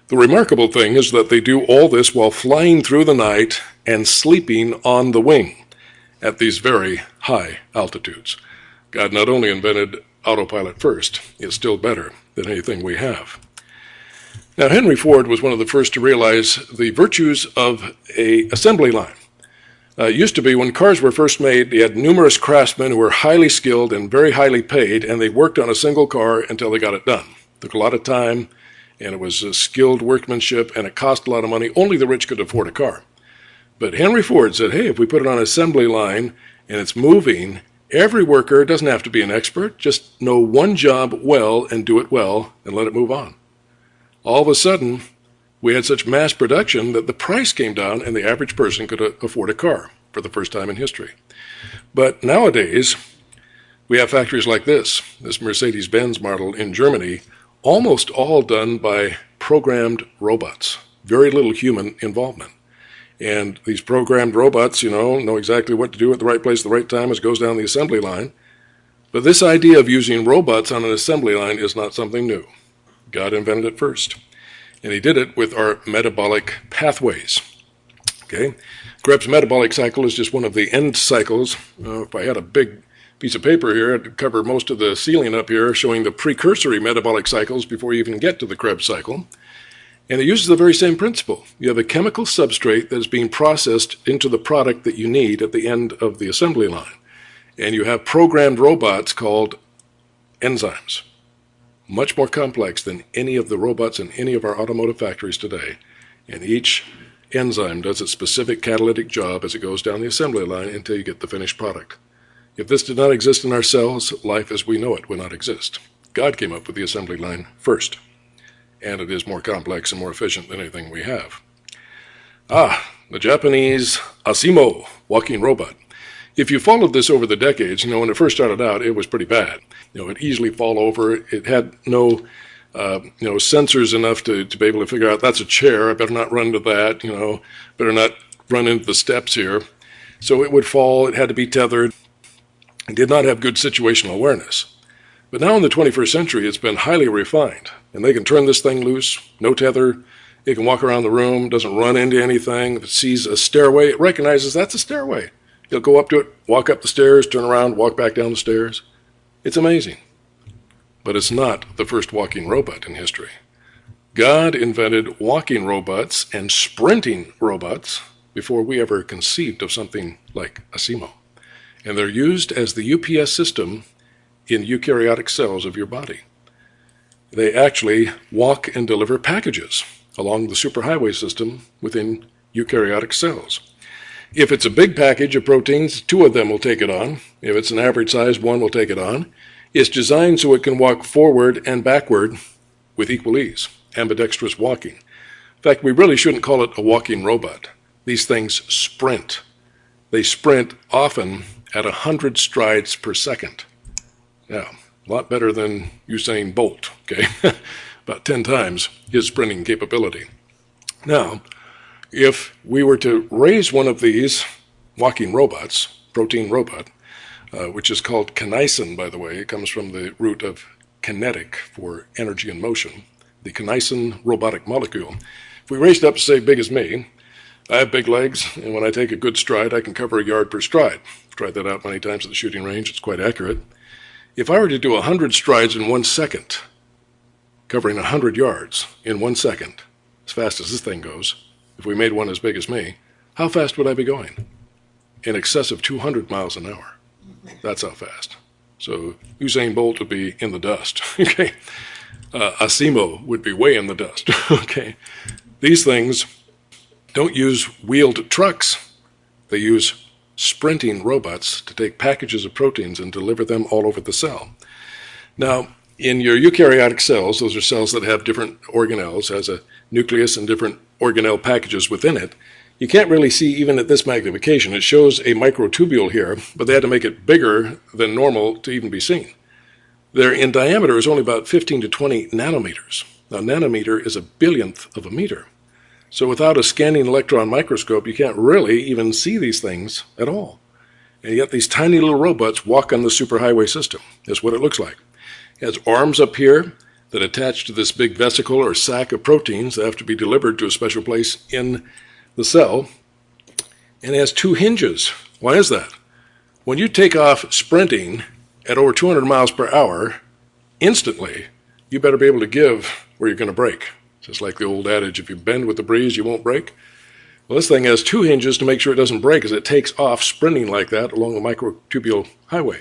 The remarkable thing is that they do all this while flying through the night and sleeping on the wing at these very high altitudes. God not only invented autopilot first, it's still better than anything we have. Now, Henry Ford was one of the first to realize the virtues of an assembly line. It used to be when cars were first made, you had numerous craftsmen who were highly skilled and very highly paid, and they worked on a single car until they got it done. It took a lot of time, and it was skilled workmanship, and it cost a lot of money. Only the rich could afford a car. But Henry Ford said, hey, if we put it on an assembly line and it's moving, every worker doesn't have to be an expert, just know one job well and do it well and let it move on. All of a sudden, we had such mass production that the price came down and the average person could afford a car for the first time in history. But nowadays, we have factories like this Mercedes-Benz model in Germany, almost all done by programmed robots, very little human involvement. And these programmed robots, know exactly what to do at the right place at the right time as it goes down the assembly line. But this idea of using robots on an assembly line is not something new. God invented it first. And he did it with our metabolic pathways. Okay? Krebs' metabolic cycle is just one of the end cycles. If I had a big piece of paper here, I'd cover most of the ceiling up here showing the precursory metabolic cycles before you even get to the Krebs cycle. And it uses the very same principle. You have a chemical substrate that is being processed into the product that you need at the end of the assembly line. And you have programmed robots called enzymes. Much more complex than any of the robots in any of our automotive factories today. And each enzyme does its specific catalytic job as it goes down the assembly line until you get the finished product. If this did not exist in our cells, life as we know it would not exist. God came up with the assembly line first. And it is more complex and more efficient than anything we have. The Japanese Asimo walking robot. If you followed this over the decades, when it first started out, it was pretty bad. It'd easily fall over. It had no, sensors enough to be able to figure out that's a chair. I better not run to that. Better not run into the steps here. So it would fall. It had to be tethered. It did not have good situational awareness. But now in the 21st century, it's been highly refined. And they can turn this thing loose, no tether. It can walk around the room, doesn't run into anything. If it sees a stairway, it recognizes that's a stairway. It'll go up to it, walk up the stairs, turn around, walk back down the stairs. It's amazing. But it's not the first walking robot in history. God invented walking robots and sprinting robots before we ever conceived of something like Asimo. And they're used as the UPS system in eukaryotic cells of your body. They actually walk and deliver packages along the superhighway system within eukaryotic cells. If it's a big package of proteins, 2 of them will take it on. If it's an average size, 1 will take it on. It's designed so it can walk forward and backward with equal ease, ambidextrous walking. In fact, we really shouldn't call it a walking robot. These things sprint. They sprint often at 100 strides per second. Now, a lot better than Usain Bolt, okay? About 10 times his sprinting capability. Now, if we were to raise one of these walking robots, protein robot, which is called kinesin, by the way, it comes from the root of kinetic for energy and motion, the kinesin robotic molecule. If we raised it up to say big as me, I have big legs, and when I take a good stride, I can cover a yard per stride. I've tried that out many times at the shooting range. It's quite accurate. If I were to do 100 strides in 1 second, covering 100 yards in 1 second, as fast as this thing goes, if we made one as big as me, how fast would I be going? In excess of 200 miles an hour. That's how fast. So Usain Bolt would be in the dust. Okay, Asimo would be way in the dust. Okay, these things don't use wheeled trucks. They use sprinting robots to take packages of proteins and deliver them all over the cell. Now, in your eukaryotic cells, those are cells that have different organelles, has a nucleus and different organelle packages within it. You can't really see even at this magnification. It shows a microtubule here, but they had to make it bigger than normal to even be seen. Their in diameter is only about 15 to 20 nanometers. Now, nanometer is a billionth of a meter. So without a scanning electron microscope, you can't really even see these things at all. And yet these tiny little robots walk on the superhighway system. That's what it looks like. It has arms up here that attach to this big vesicle or sac of proteins that have to be delivered to a special place in the cell. And it has two hinges. Why is that? When you take off sprinting at over 200 miles per hour, instantly, you better be able to give where you're going to brake. Just like the old adage, if you bend with the breeze, you won't brake. Well, this thing has two hinges to make sure it doesn't break as it takes off sprinting like that along the microtubule highway.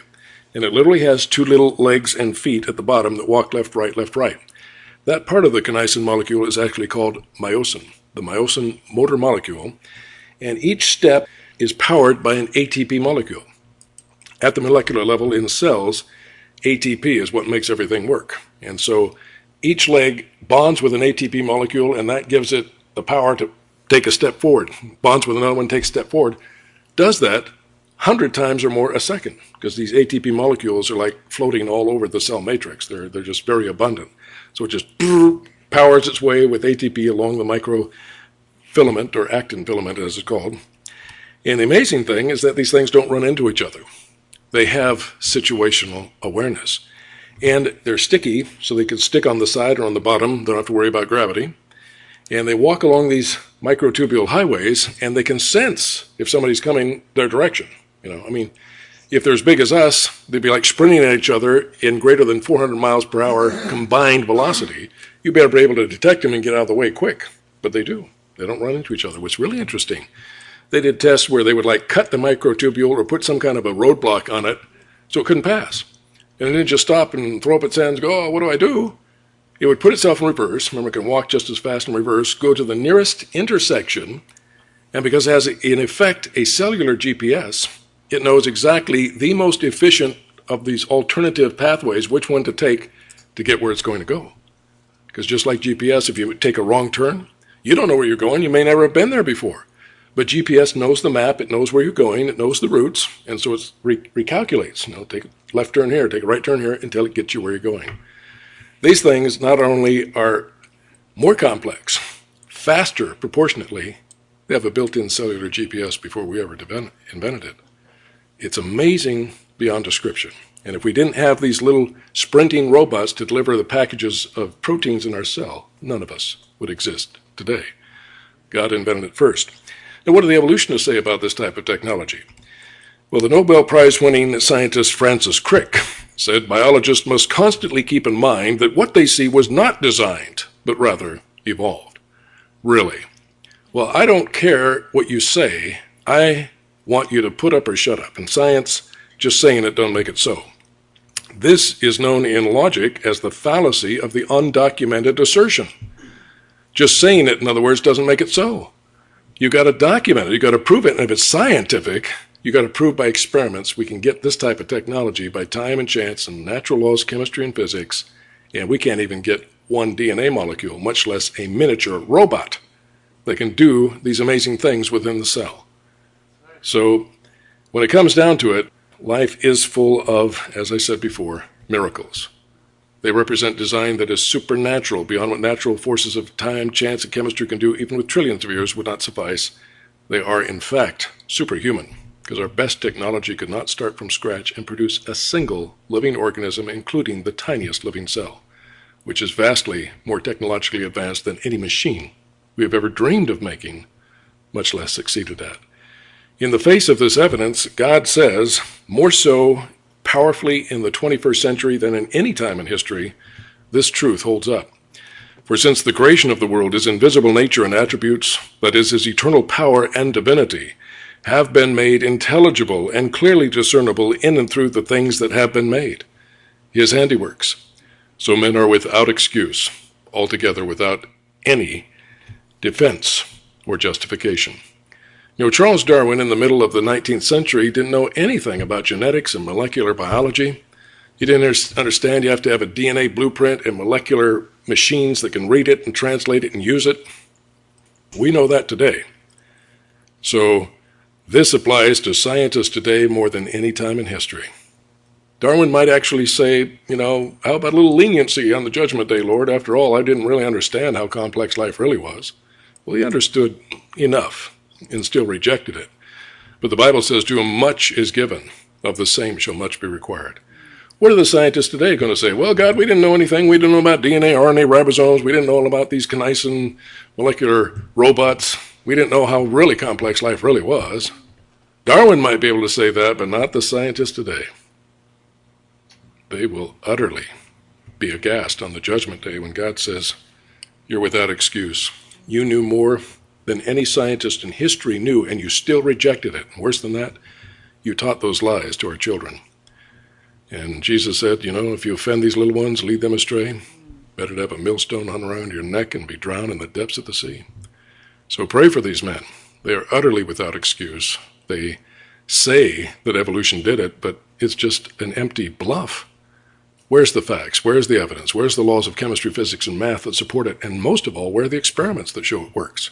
And it literally has two little legs and feet at the bottom that walk left, right, left, right. That part of the kinesin molecule is actually called myosin, the myosin motor molecule. And each step is powered by an ATP molecule. At the molecular level in cells, ATP is what makes everything work. And so each leg bonds with an ATP molecule, and that gives it the power to take a step forward. Bonds with another one, takes a step forward. Does that 100 times or more a second, because these ATP molecules are like floating all over the cell matrix. They're just very abundant. So it just powers its way with ATP along the microfilament, or actin filament as it's called. And the amazing thing is that these things don't run into each other. They have situational awareness. And they're sticky, so they can stick on the side or on the bottom. They don't have to worry about gravity. And they walk along these microtubule highways, and they can sense if somebody's coming their direction. If they're as big as us, they'd be like sprinting at each other in greater than 400 miles per hour combined velocity. You better be able to detect them and get out of the way quick. But they do. They don't run into each other. What's really interesting, they did tests where they would like cut the microtubule or put some kind of a roadblock on it so it couldn't pass. And it didn't just stop and throw up its hands and go, oh, what do I do? It would put itself in reverse. Remember, it can walk just as fast in reverse, go to the nearest intersection, and because it has, in effect, a cellular GPS, it knows exactly the most efficient of these alternative pathways, which one to take to get where it's going to go. Because just like GPS, if you take a wrong turn, you don't know where you're going. You may never have been there before. But GPS knows the map, it knows where you're going, it knows the routes, and so it recalculates. Take a left turn here, take a right turn here, until it gets you where you're going. These things not only are more complex, faster proportionately, they have a built-in cellular GPS before we ever invented it. It's amazing beyond description. And if we didn't have these little sprinting robots to deliver the packages of proteins in our cell, none of us would exist today. God invented it first. Now, what do the evolutionists say about this type of technology? Well, the Nobel Prize-winning scientist Francis Crick said biologists must constantly keep in mind that what they see was not designed, but rather evolved. Really? Well, I don't care what you say. I want you to put up or shut up. In science, just saying it don't make it so. This is known in logic as the fallacy of the undocumented assertion. Just saying it, in other words, doesn't make it so. You got to document it. You got to prove it. And if it's scientific, you got to prove by experiments we can get this type of technology by time and chance and natural laws, chemistry and physics, and we can't even get one DNA molecule, much less a miniature robot that can do these amazing things within the cell. So when it comes down to it, life is full of, as I said before, miracles. They represent design that is supernatural, beyond what natural forces of time, chance, and chemistry can do, even with trillions of years, would not suffice. They are, in fact, superhuman, because our best technology could not start from scratch and produce a single living organism, including the tiniest living cell, which is vastly more technologically advanced than any machine we have ever dreamed of making, much less succeeded at. In the face of this evidence, God says, more so powerfully in the 21st century than in any time in history, this truth holds up. For since the creation of the world, his invisible nature and attributes, that is, his eternal power and divinity, have been made intelligible and clearly discernible in and through the things that have been made, his handiworks. So men are without excuse, altogether without any defense or justification. Charles Darwin in the middle of the 19th century didn't know anything about genetics and molecular biology. He didn't understand you have to have a DNA blueprint and molecular machines that can read it and translate it and use it. We know that today. So this applies to scientists today more than any time in history. Darwin might actually say, how about a little leniency on the judgment day, Lord? After all, I didn't really understand how complex life really was. Well, he understood enough and still rejected it. But the Bible says, to whom much is given, of the same shall much be required. What are the scientists today going to say? Well, God, we didn't know anything. We didn't know about DNA, RNA, ribosomes. We didn't know all about these kinesin molecular robots. We didn't know how really complex life really was. Darwin might be able to say that, but not the scientists today. They will utterly be aghast on the judgment day when God says, you're without excuse. You knew more than any scientist in history knew, and you still rejected it. Worse than that, you taught those lies to our children. And Jesus said, if you offend these little ones, lead them astray. Better to have a millstone hung around your neck and be drowned in the depths of the sea. So pray for these men. They are utterly without excuse. They say that evolution did it, but it's just an empty bluff. Where's the facts? Where's the evidence? Where's the laws of chemistry, physics, and math that support it? And most of all, where are the experiments that show it works?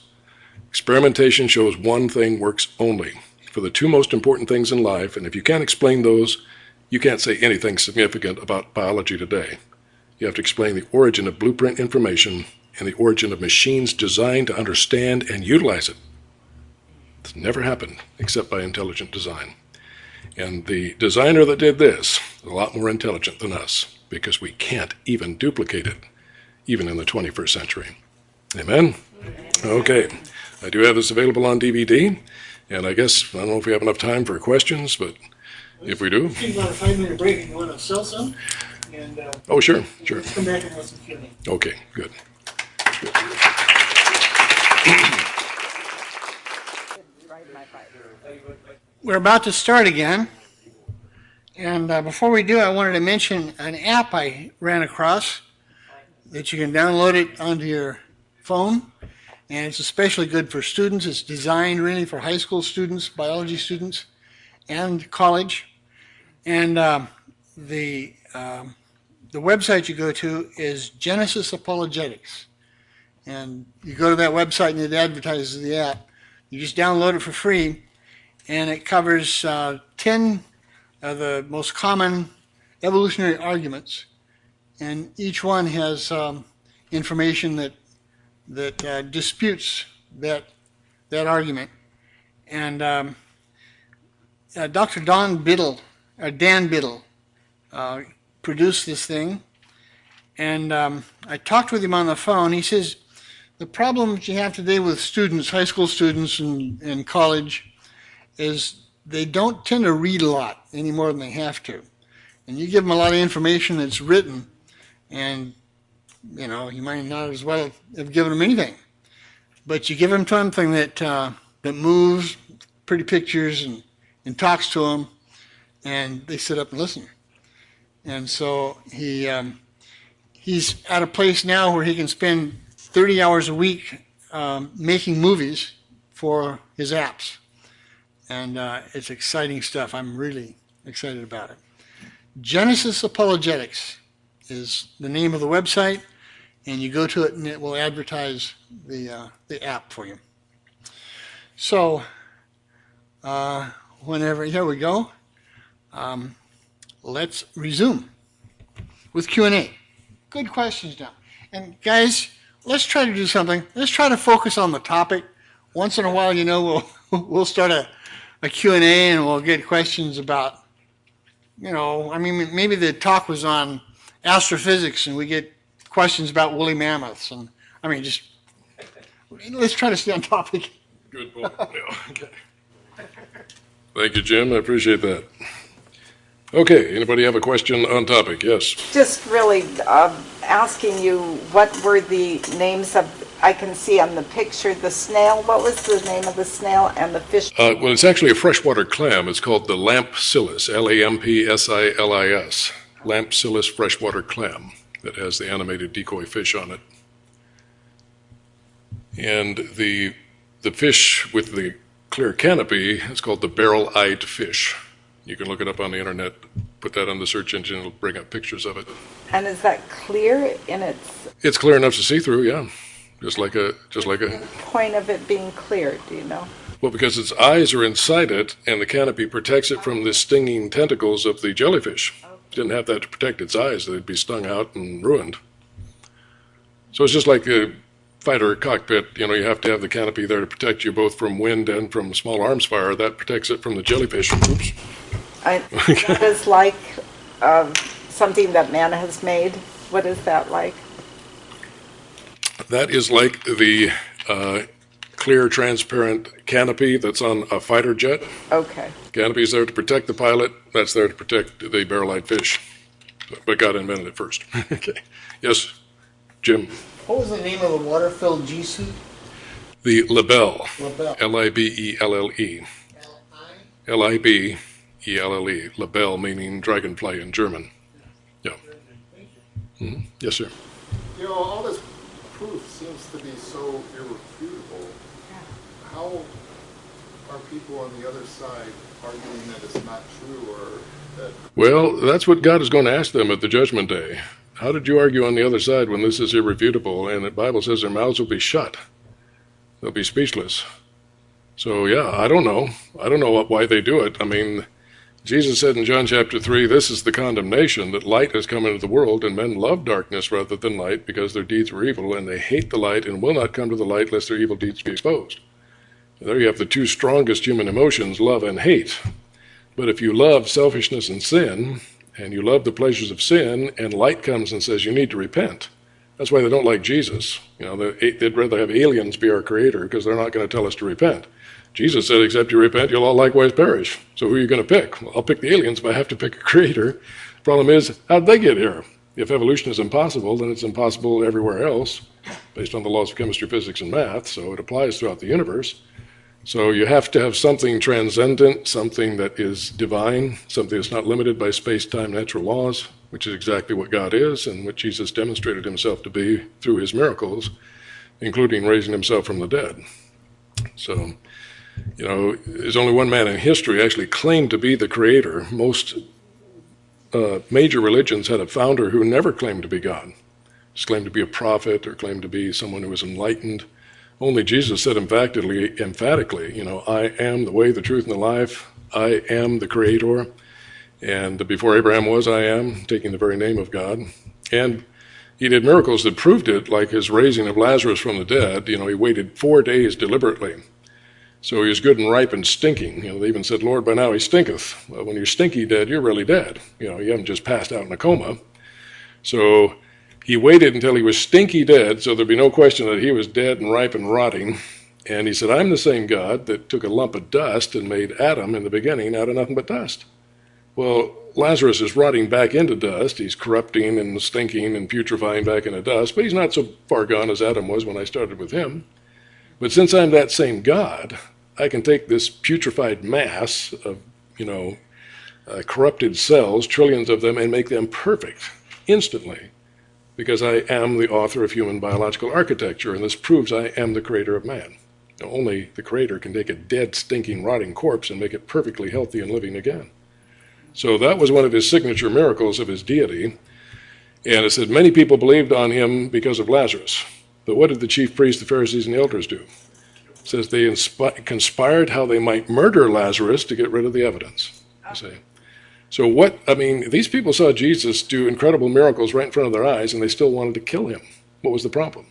Experimentation shows one thing works only for the two most important things in life, and if you can't explain those, you can't say anything significant about biology today. You have to explain the origin of blueprint information and the origin of machines designed to understand and utilize it. It's never happened except by intelligent design. And the designer that did this is a lot more intelligent than us, because we can't even duplicate it, even in the 21st century. Amen? Okay. I do have this available on DVD, and I guess, I don't know if we have enough time for questions, but if we do. Take about a 5-minute break if you want to sell some. And, oh, sure. Let's come back and have some Q&A. Okay, good. We're about to start again. And before we do, I wanted to mention an app I ran across that you can download it onto your phone. And it's especially good for students. It's designed really for high school students, biology students, and college. And the website you go to is Genesis Apologetics. And you go to that website and it advertises the app. You just download it for free, and it covers 10 of the most common evolutionary arguments. And each one has information that disputes that argument. And Dr. Dan Biddle produced this thing, and I talked with him on the phone. He says the problem that you have today with students, high school students and college, is they don't tend to read a lot any more than they have to. And you give them a lot of information that's written, and you might not as well have given them anything. But you give them something that moves, pretty pictures, and talks to them, and they sit up and listen. And so he's at a place now where he can spend 30 hours a week making movies for his apps. And it's exciting stuff. I'm really excited about it. Genesis Apologetics is the name of the website, and you go to it and it will advertise the app for you. So here we go. Let's resume with Q&A. Good questions now. And guys, let's try to do something. Let's try to focus on the topic. Once in a while, we'll start a Q&A and we'll get questions about, maybe the talk was on astrophysics and we get questions about woolly mammoths. And let's try to stay on topic. Good point. Yeah. Okay. Thank you, Jim. I appreciate that. Okay, anybody have a question on topic? Yes. Just really asking you, what were the names of, I can see on the picture, the snail. What was the name of the snail and the fish? Well, it's actually a freshwater clam. It's called the Lampsilis, Lampsilis, Lampsilis freshwater clam that has the animated decoy fish on it. And the fish with the clear canopy is called the barrel-eyed fish. You can look it up on the internet, put that on the search engine, it'll bring up pictures of it. And is that clear in its... It's clear enough to see through, yeah. Just like a... The point of it being clear, do you know? Well, because its eyes are inside it, and the canopy protects it from the stinging tentacles of the jellyfish. Okay. It didn't have that to protect its eyes, they'd be stung out and ruined. So it's just like fighter cockpit, you have to have the canopy there to protect you both from wind and from small arms fire. That protects it from the jellyfish. Oops. That is like something that man has made. What is that like? That is like the clear, transparent canopy that's on a fighter jet. Okay. Canopy is there to protect the pilot. That's there to protect the barrel-eyed fish. But God invented it first. Okay. Yes, Jim. What was the name of the water-filled G suit? The Libelle. Libelle. Libelle. Libelle. Libelle meaning dragonfly in German. Yeah. Mm-hmm. Yes, sir. All this proof seems to be so irrefutable. How are people on the other side arguing that it's not true or that... Well, that's what God is going to ask them at the judgment day. How did you argue on the other side when this is irrefutable? And the Bible says their mouths will be shut. They'll be speechless. So, yeah, I don't know. I don't know why they do it. I mean, Jesus said in John chapter 3, this is the condemnation, that light has come into the world, and men love darkness rather than light because their deeds were evil, and they hate the light and will not come to the light lest their evil deeds be exposed. There you have the two strongest human emotions, love and hate. But if you love selfishness and sin, and you love the pleasures of sin, and light comes and says you need to repent. That's why they don't like Jesus. They'd rather have aliens be our creator because they're not going to tell us to repent. Jesus said, except you repent, you'll all likewise perish. So who are you going to pick? Well, I'll pick the aliens, but I have to pick a creator. The problem is, how'd they get here? If evolution is impossible, then it's impossible everywhere else, based on the laws of chemistry, physics, and math, so it applies throughout the universe. So you have to have something transcendent, something that is divine, something that's not limited by space-time natural laws, which is exactly what God is and what Jesus demonstrated himself to be through his miracles, including raising himself from the dead. So, there's only one man in history actually claimed to be the creator. Most major religions had a founder who never claimed to be God. Just claimed to be a prophet or claimed to be someone who was enlightened. Only Jesus said emphatically, I am the way, the truth, and the life. I am the creator. And before Abraham was, I am, taking the very name of God. And he did miracles that proved it, like his raising of Lazarus from the dead. He waited 4 days deliberately. So he was good and ripe and stinking. They even said, Lord, by now he stinketh. Well, when you're stinky dead, you're really dead. You haven't just passed out in a coma. So he waited until he was stinky dead, so there'd be no question that he was dead and ripe and rotting. And he said, I'm the same God that took a lump of dust and made Adam in the beginning out of nothing but dust. Well, Lazarus is rotting back into dust. He's corrupting and stinking and putrefying back into dust, but he's not so far gone as Adam was when I started with him. But since I'm that same God, I can take this putrefied mass of, corrupted cells, trillions of them, and make them perfect instantly. Because I am the author of human biological architecture, and this proves I am the creator of man. Only the creator can take a dead, stinking, rotting corpse and make it perfectly healthy and living again. So that was one of his signature miracles of his deity. And it said many people believed on him because of Lazarus. But what did the chief priests, the Pharisees, and the elders do? It says they conspired how they might murder Lazarus to get rid of the evidence. You see. So these people saw Jesus do incredible miracles right in front of their eyes, and they still wanted to kill him. What was the problem?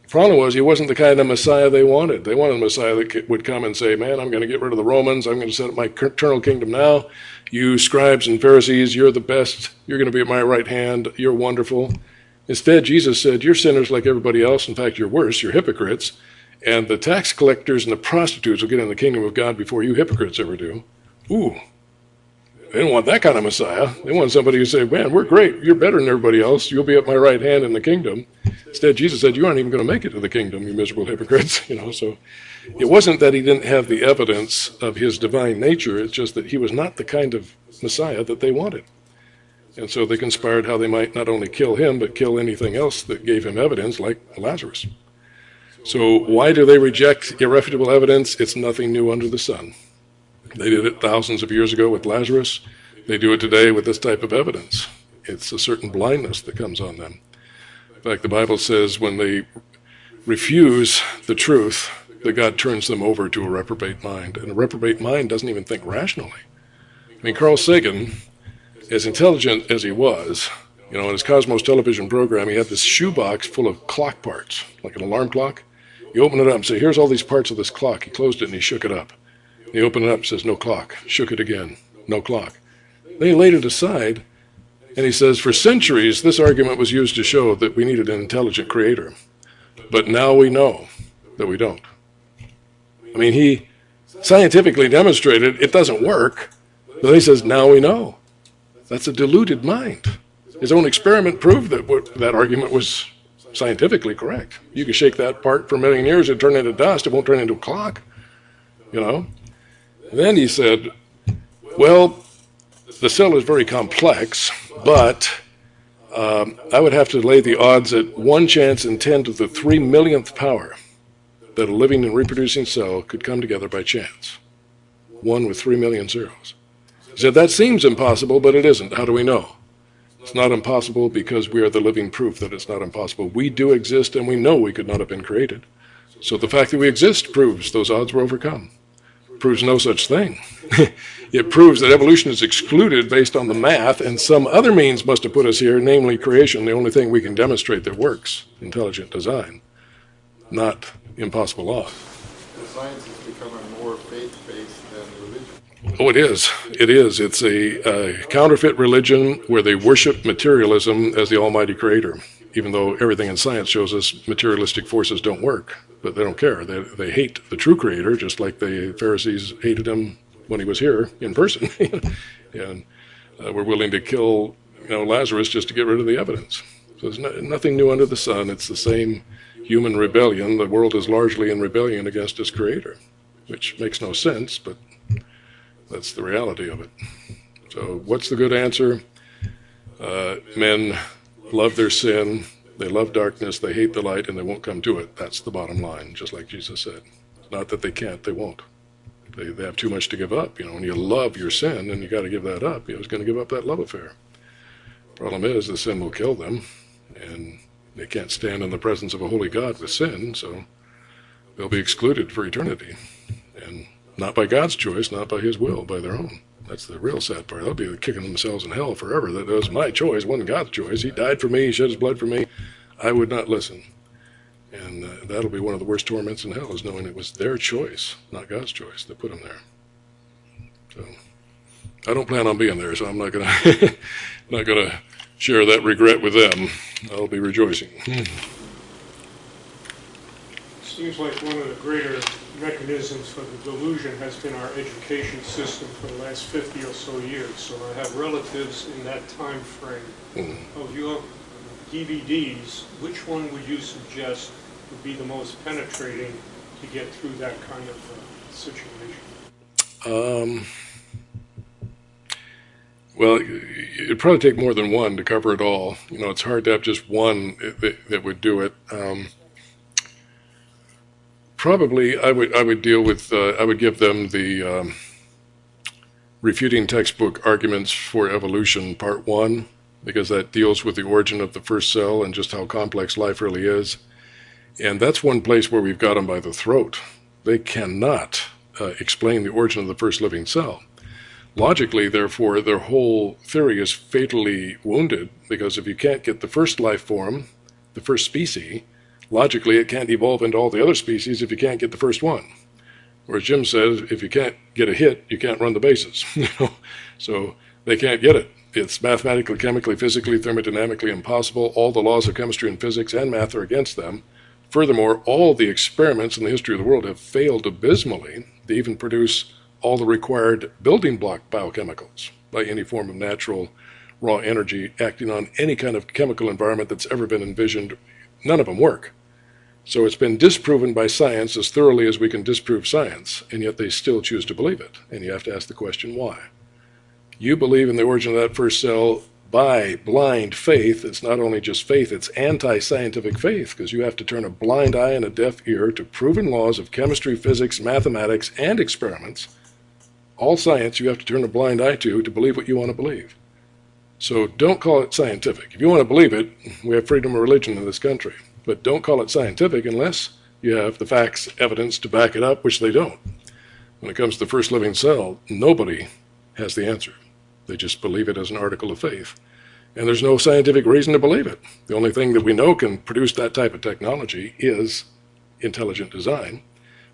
The problem was he wasn't the kind of Messiah they wanted. They wanted a Messiah that would come and say, man, I'm going to get rid of the Romans. I'm going to set up my eternal kingdom now. You scribes and Pharisees, you're the best. You're going to be at my right hand. You're wonderful. Instead, Jesus said, you're sinners like everybody else. In fact, you're worse. You're hypocrites. And the tax collectors and the prostitutes will get in the kingdom of God before you hypocrites ever do. Ooh. They don't want that kind of Messiah. They want somebody who say, man, we're great. You're better than everybody else. You'll be at my right hand in the kingdom. Instead, Jesus said, you aren't even going to make it to the kingdom, you miserable hypocrites. So it wasn't that he didn't have the evidence of his divine nature. It's just that he was not the kind of Messiah that they wanted. And so they conspired how they might not only kill him, but kill anything else that gave him evidence, like Lazarus. So why do they reject irrefutable evidence? It's nothing new under the sun. They did it thousands of years ago with Lazarus. They do it today with this type of evidence. It's a certain blindness that comes on them. In fact, the Bible says when they refuse the truth, that God turns them over to a reprobate mind. And a reprobate mind doesn't even think rationally. Carl Sagan, as intelligent as he was, You know, in his Cosmos television program, he had this shoebox full of clock parts, like an alarm clock. You open it up and say, here's all these parts of this clock. He closed it and he shook it up. He opened it up and says, no clock. Shook it again, no clock. Then he laid it aside and he says, for centuries, this argument was used to show that we needed an intelligent creator. But now we know that we don't. I mean, he scientifically demonstrated it doesn't work, but then he says, now we know. That's a deluded mind. His own experiment proved that that argument was scientifically correct. You can shake that part for a million years, it'll turn into dust, it won't turn into a clock, you know. Then he said, well, the cell is very complex, but I would have to lay the odds at 1 chance in 10 to the 3 millionth power that a living and reproducing cell could come together by chance. 1 with 3 million zeros. He said, that seems impossible, but it isn't. How do we know? It's not impossible because we are the living proof that it's not impossible. We do exist and we know we could not have been created. So the fact that we exist proves those odds were overcome. Proves no such thing. It proves that evolution is excluded based on the math and some other means must have put us here, namely creation, the only thing we can demonstrate that works, intelligent design, not impossible law. Science is becoming more faith-based than religion. Oh, it is. It is. It's a counterfeit religion where they worship materialism as the almighty creator, even though everything in science shows us materialistic forces don't work. But they don't care. They hate the true creator, just like the Pharisees hated him when he was here in person. And were willing to kill Lazarus just to get rid of the evidence. So there's nothing new under the sun. It's the same human rebellion. The world is largely in rebellion against its creator, which makes no sense, but that's the reality of it. So what's the good answer? Men love their sin, they love darkness, they hate the light, and they won't come to it. That's the bottom line, just like Jesus said. Not that they can't, they won't. They have too much to give up. When you love your sin, and you got to give that up, he's going to give up that love affair. Problem is, the sin will kill them, and they can't stand in the presence of a holy God with sin, so they'll be excluded for eternity. And not by God's choice, not by his will, by their own. That's the real sad part. They'll be kicking themselves in hell forever. That was my choice, wasn't God's choice. He died for me, he shed his blood for me. I would not listen. And that'll be one of the worst torments in hell, is knowing it was their choice, not God's choice, that put them there. So I don't plan on being there, so I'm not gonna share that regret with them. I'll be rejoicing. Seems like one of the greater mechanisms for the delusion has been our education system for the last 50 or so years. So I have relatives in that time frame. Of your DVDs, which one would you suggest would be the most penetrating to get through that kind of situation? Well, it'd probably take more than one to cover it all. It's hard to have just one that would do it. Probably, I would deal with. I would give them the refuting textbook arguments for evolution, part 1, because that deals with the origin of the first cell and just how complex life really is. And that's one place where we've got them by the throat. They cannot explain the origin of the first living cell. Logically, therefore, their whole theory is fatally wounded, because if you can't get the first life form, the first species, logically it can't evolve into all the other species if you can't get the first one. Whereas Jim says, if you can't get a hit, you can't run the bases. So they can't get it. It's mathematically, chemically, physically, thermodynamically impossible. All the laws of chemistry and physics and math are against them. Furthermore, all the experiments in the history of the world have failed abysmally to even produce all the required building block biochemicals by any form of natural raw energy acting on any kind of chemical environment that's ever been envisioned. None of them work. So it's been disproven by science as thoroughly as we can disprove science, and yet they still choose to believe it. And you have to ask the question, why? You believe in the origin of that first cell by blind faith. It's not only just faith, it's anti-scientific faith, because you have to turn a blind eye and a deaf ear to proven laws of chemistry, physics, mathematics, and experiments. All science you have to turn a blind eye to believe what you want to believe. So don't call it scientific. If you want to believe it, we have freedom of religion in this country. But don't call it scientific unless you have the facts, evidence to back it up, which they don't. When it comes to the first living cell, nobody has the answer. They just believe it as an article of faith. And there's no scientific reason to believe it. The only thing that we know can produce that type of technology is intelligent design.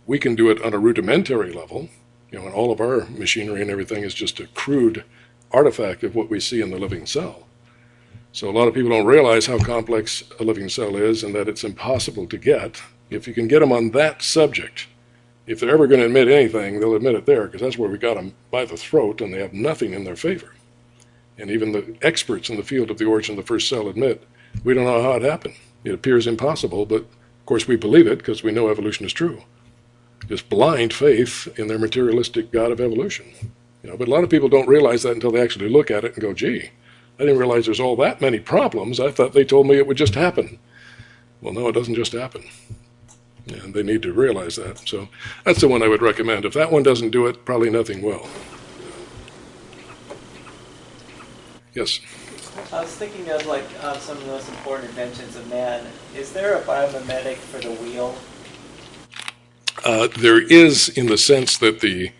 We can do it on a rudimentary level, and all of our machinery and everything is just a crude artifact of what we see in the living cell. So a lot of people don't realize how complex a living cell is and that it's impossible to get. If you can get them on that subject, if they're ever going to admit anything, they'll admit it there, because that's where we got them by the throat, and they have nothing in their favor. And even the experts in the field of the origin of the first cell admit, we don't know how it happened. It appears impossible, but of course we believe it because we know evolution is true. Just blind faith in their materialistic God of evolution. But a lot of people don't realize that until they actually look at it and go, gee, I didn't realize there's all that many problems. I thought they told me it would just happen. Well, no, it doesn't just happen. And they need to realize that. So that's the one I would recommend. If that one doesn't do it, probably nothing will. Yes? I was thinking of some of the most important inventions of man. Is there a biomimetic for the wheel? There is, in the sense that the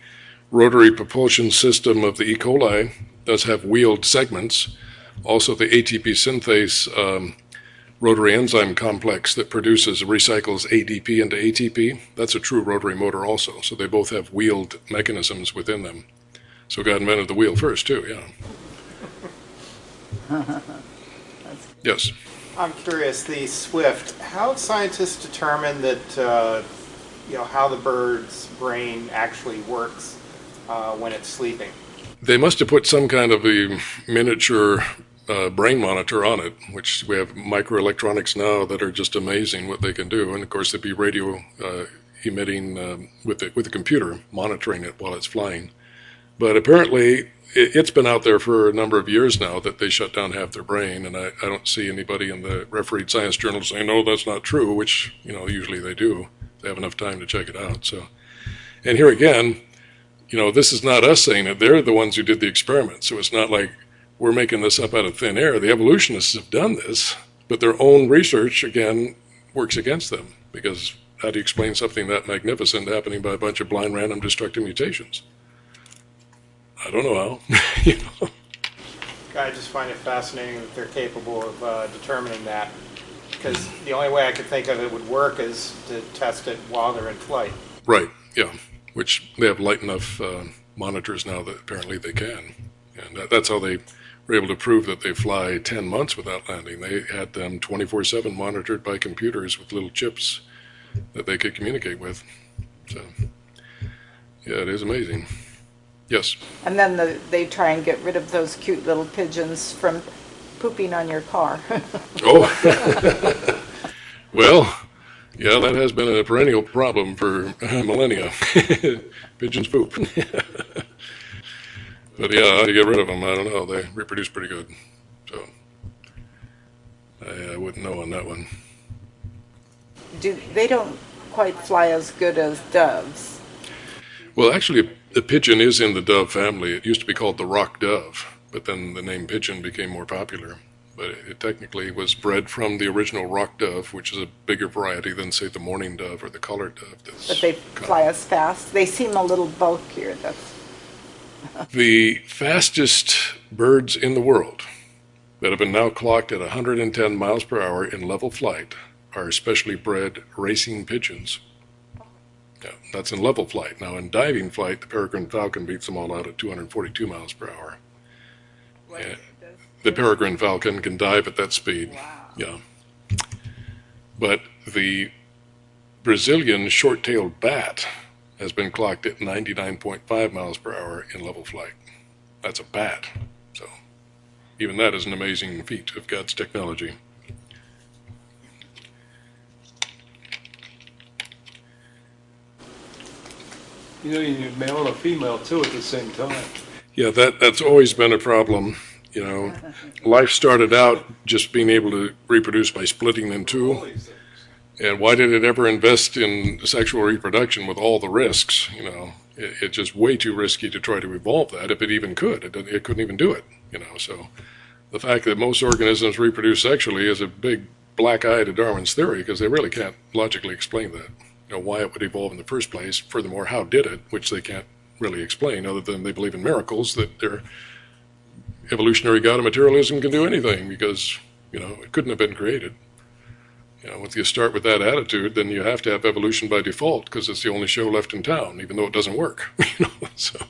rotary propulsion system of the E. coli does have wheeled segments. Also, the ATP synthase rotary enzyme complex that recycles ADP into ATP, that's a true rotary motor also. So they both have wheeled mechanisms within them. So God invented the wheel first, too, yeah. Yes? I'm curious, the Swift, how have scientists determined that, how the bird's brain actually works when it's sleeping? They must have put some kind of a miniature brain monitor on it, which we have microelectronics now that are just amazing what they can do. And of course, they'd be radio emitting with the computer, monitoring it while it's flying. But apparently, it's been out there for a number of years now that they shut down half their brain, and I don't see anybody in the refereed science journal saying, no, that's not true, which, usually they do. They have enough time to check it out. So, and here again, this is not us saying it. They're the ones who did the experiment. So it's not like we're making this up out of thin air. The evolutionists have done this, but their own research, again, works against them, because how do you explain something that magnificent happening by a bunch of blind, random, destructive mutations? I don't know how. I just find it fascinating that they're capable of determining that, because the only way I could think of it would work is to test it while they're in flight. Right, yeah, which they have light enough monitors now that apparently they can. And that's how they were able to prove that they fly 10 months without landing. They had them 24/7 monitored by computers with little chips that they could communicate with. So, yeah, it is amazing. Yes? And then they try and get rid of those cute little pigeons from pooping on your car. Oh, well, yeah, that has been a perennial problem for millennia. Pigeons poop. But yeah, how do you get rid of them? I don't know. They reproduce pretty good. So I wouldn't know on that one. They don't quite fly as good as doves. Well, actually, the pigeon is in the dove family. It used to be called the rock dove, but then the name pigeon became more popular. But it technically was bred from the original rock dove, which is a bigger variety than, say, the mourning dove or the collared dove. But they fly as fast. They seem a little bulkier. The fastest birds in the world that have been now clocked at 110 miles per hour in level flight are specially bred racing pigeons. Yeah, that's in level flight. Now, in diving flight, the peregrine falcon beats them all out at 242 miles per hour. The peregrine falcon can dive at that speed. Wow. Yeah. But the Brazilian short-tailed bat has been clocked at 99.5 miles per hour in level flight. That's a bat. So even that is an amazing feat of God's technology. You need male and a female too at the same time. Yeah, that's always been a problem. Life started out just being able to reproduce by splitting in two. And why did it ever invest in sexual reproduction with all the risks? It's just way too risky to try to evolve that, if it even could. It couldn't even do it, So the fact that most organisms reproduce sexually is a big black eye to Darwin's theory, because they really can't logically explain that. Why it would evolve in the first place. Furthermore, how did it, which they can't really explain, other than they believe in miracles, that they're evolutionary God of materialism can do anything because, it couldn't have been created. Once you start with that attitude, then you have to have evolution by default because it's the only show left in town, even though it doesn't work. So.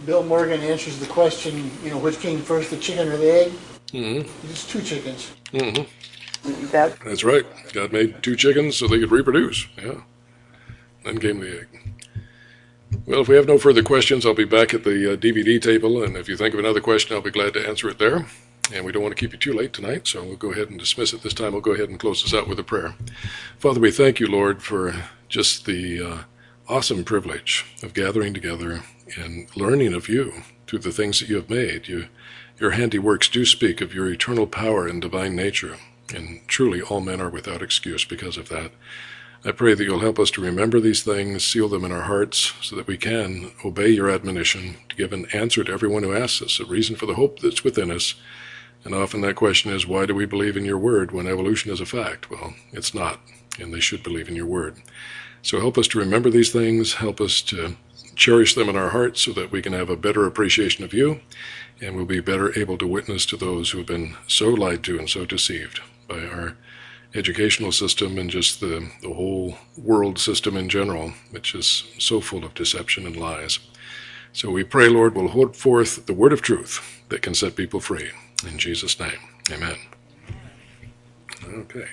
Bill Morgan answers the question, which came first, the chicken or the egg? Mm-hmm. It's two chickens. Mm-hmm. That, That's right. God made two chickens so they could reproduce. Yeah. Then came the egg. Well, if we have no further questions, I'll be back at the DVD table, and if you think of another question, I'll be glad to answer it there. And we don't want to keep you too late tonight, so we'll go ahead and dismiss it this time. We'll go ahead and close this out with a prayer. Father, we thank you, Lord, for just the awesome privilege of gathering together and learning of you through the things that you have made. Your handiworks do speak of your eternal power and divine nature, and truly all men are without excuse because of that. I pray that you'll help us to remember these things, seal them in our hearts, so that we can obey your admonition to give an answer to everyone who asks us, a reason for the hope that's within us. And often that question is, why do we believe in your word when evolution is a fact? Well, it's not, and they should believe in your word. So help us to remember these things, help us to cherish them in our hearts so that we can have a better appreciation of you, and we'll be better able to witness to those who have been so lied to and so deceived by our educational system and just the whole world system in general, which is so full of deception and lies. So we pray, Lord, we'll hold forth the word of truth that can set people free. In Jesus' name, amen. Okay.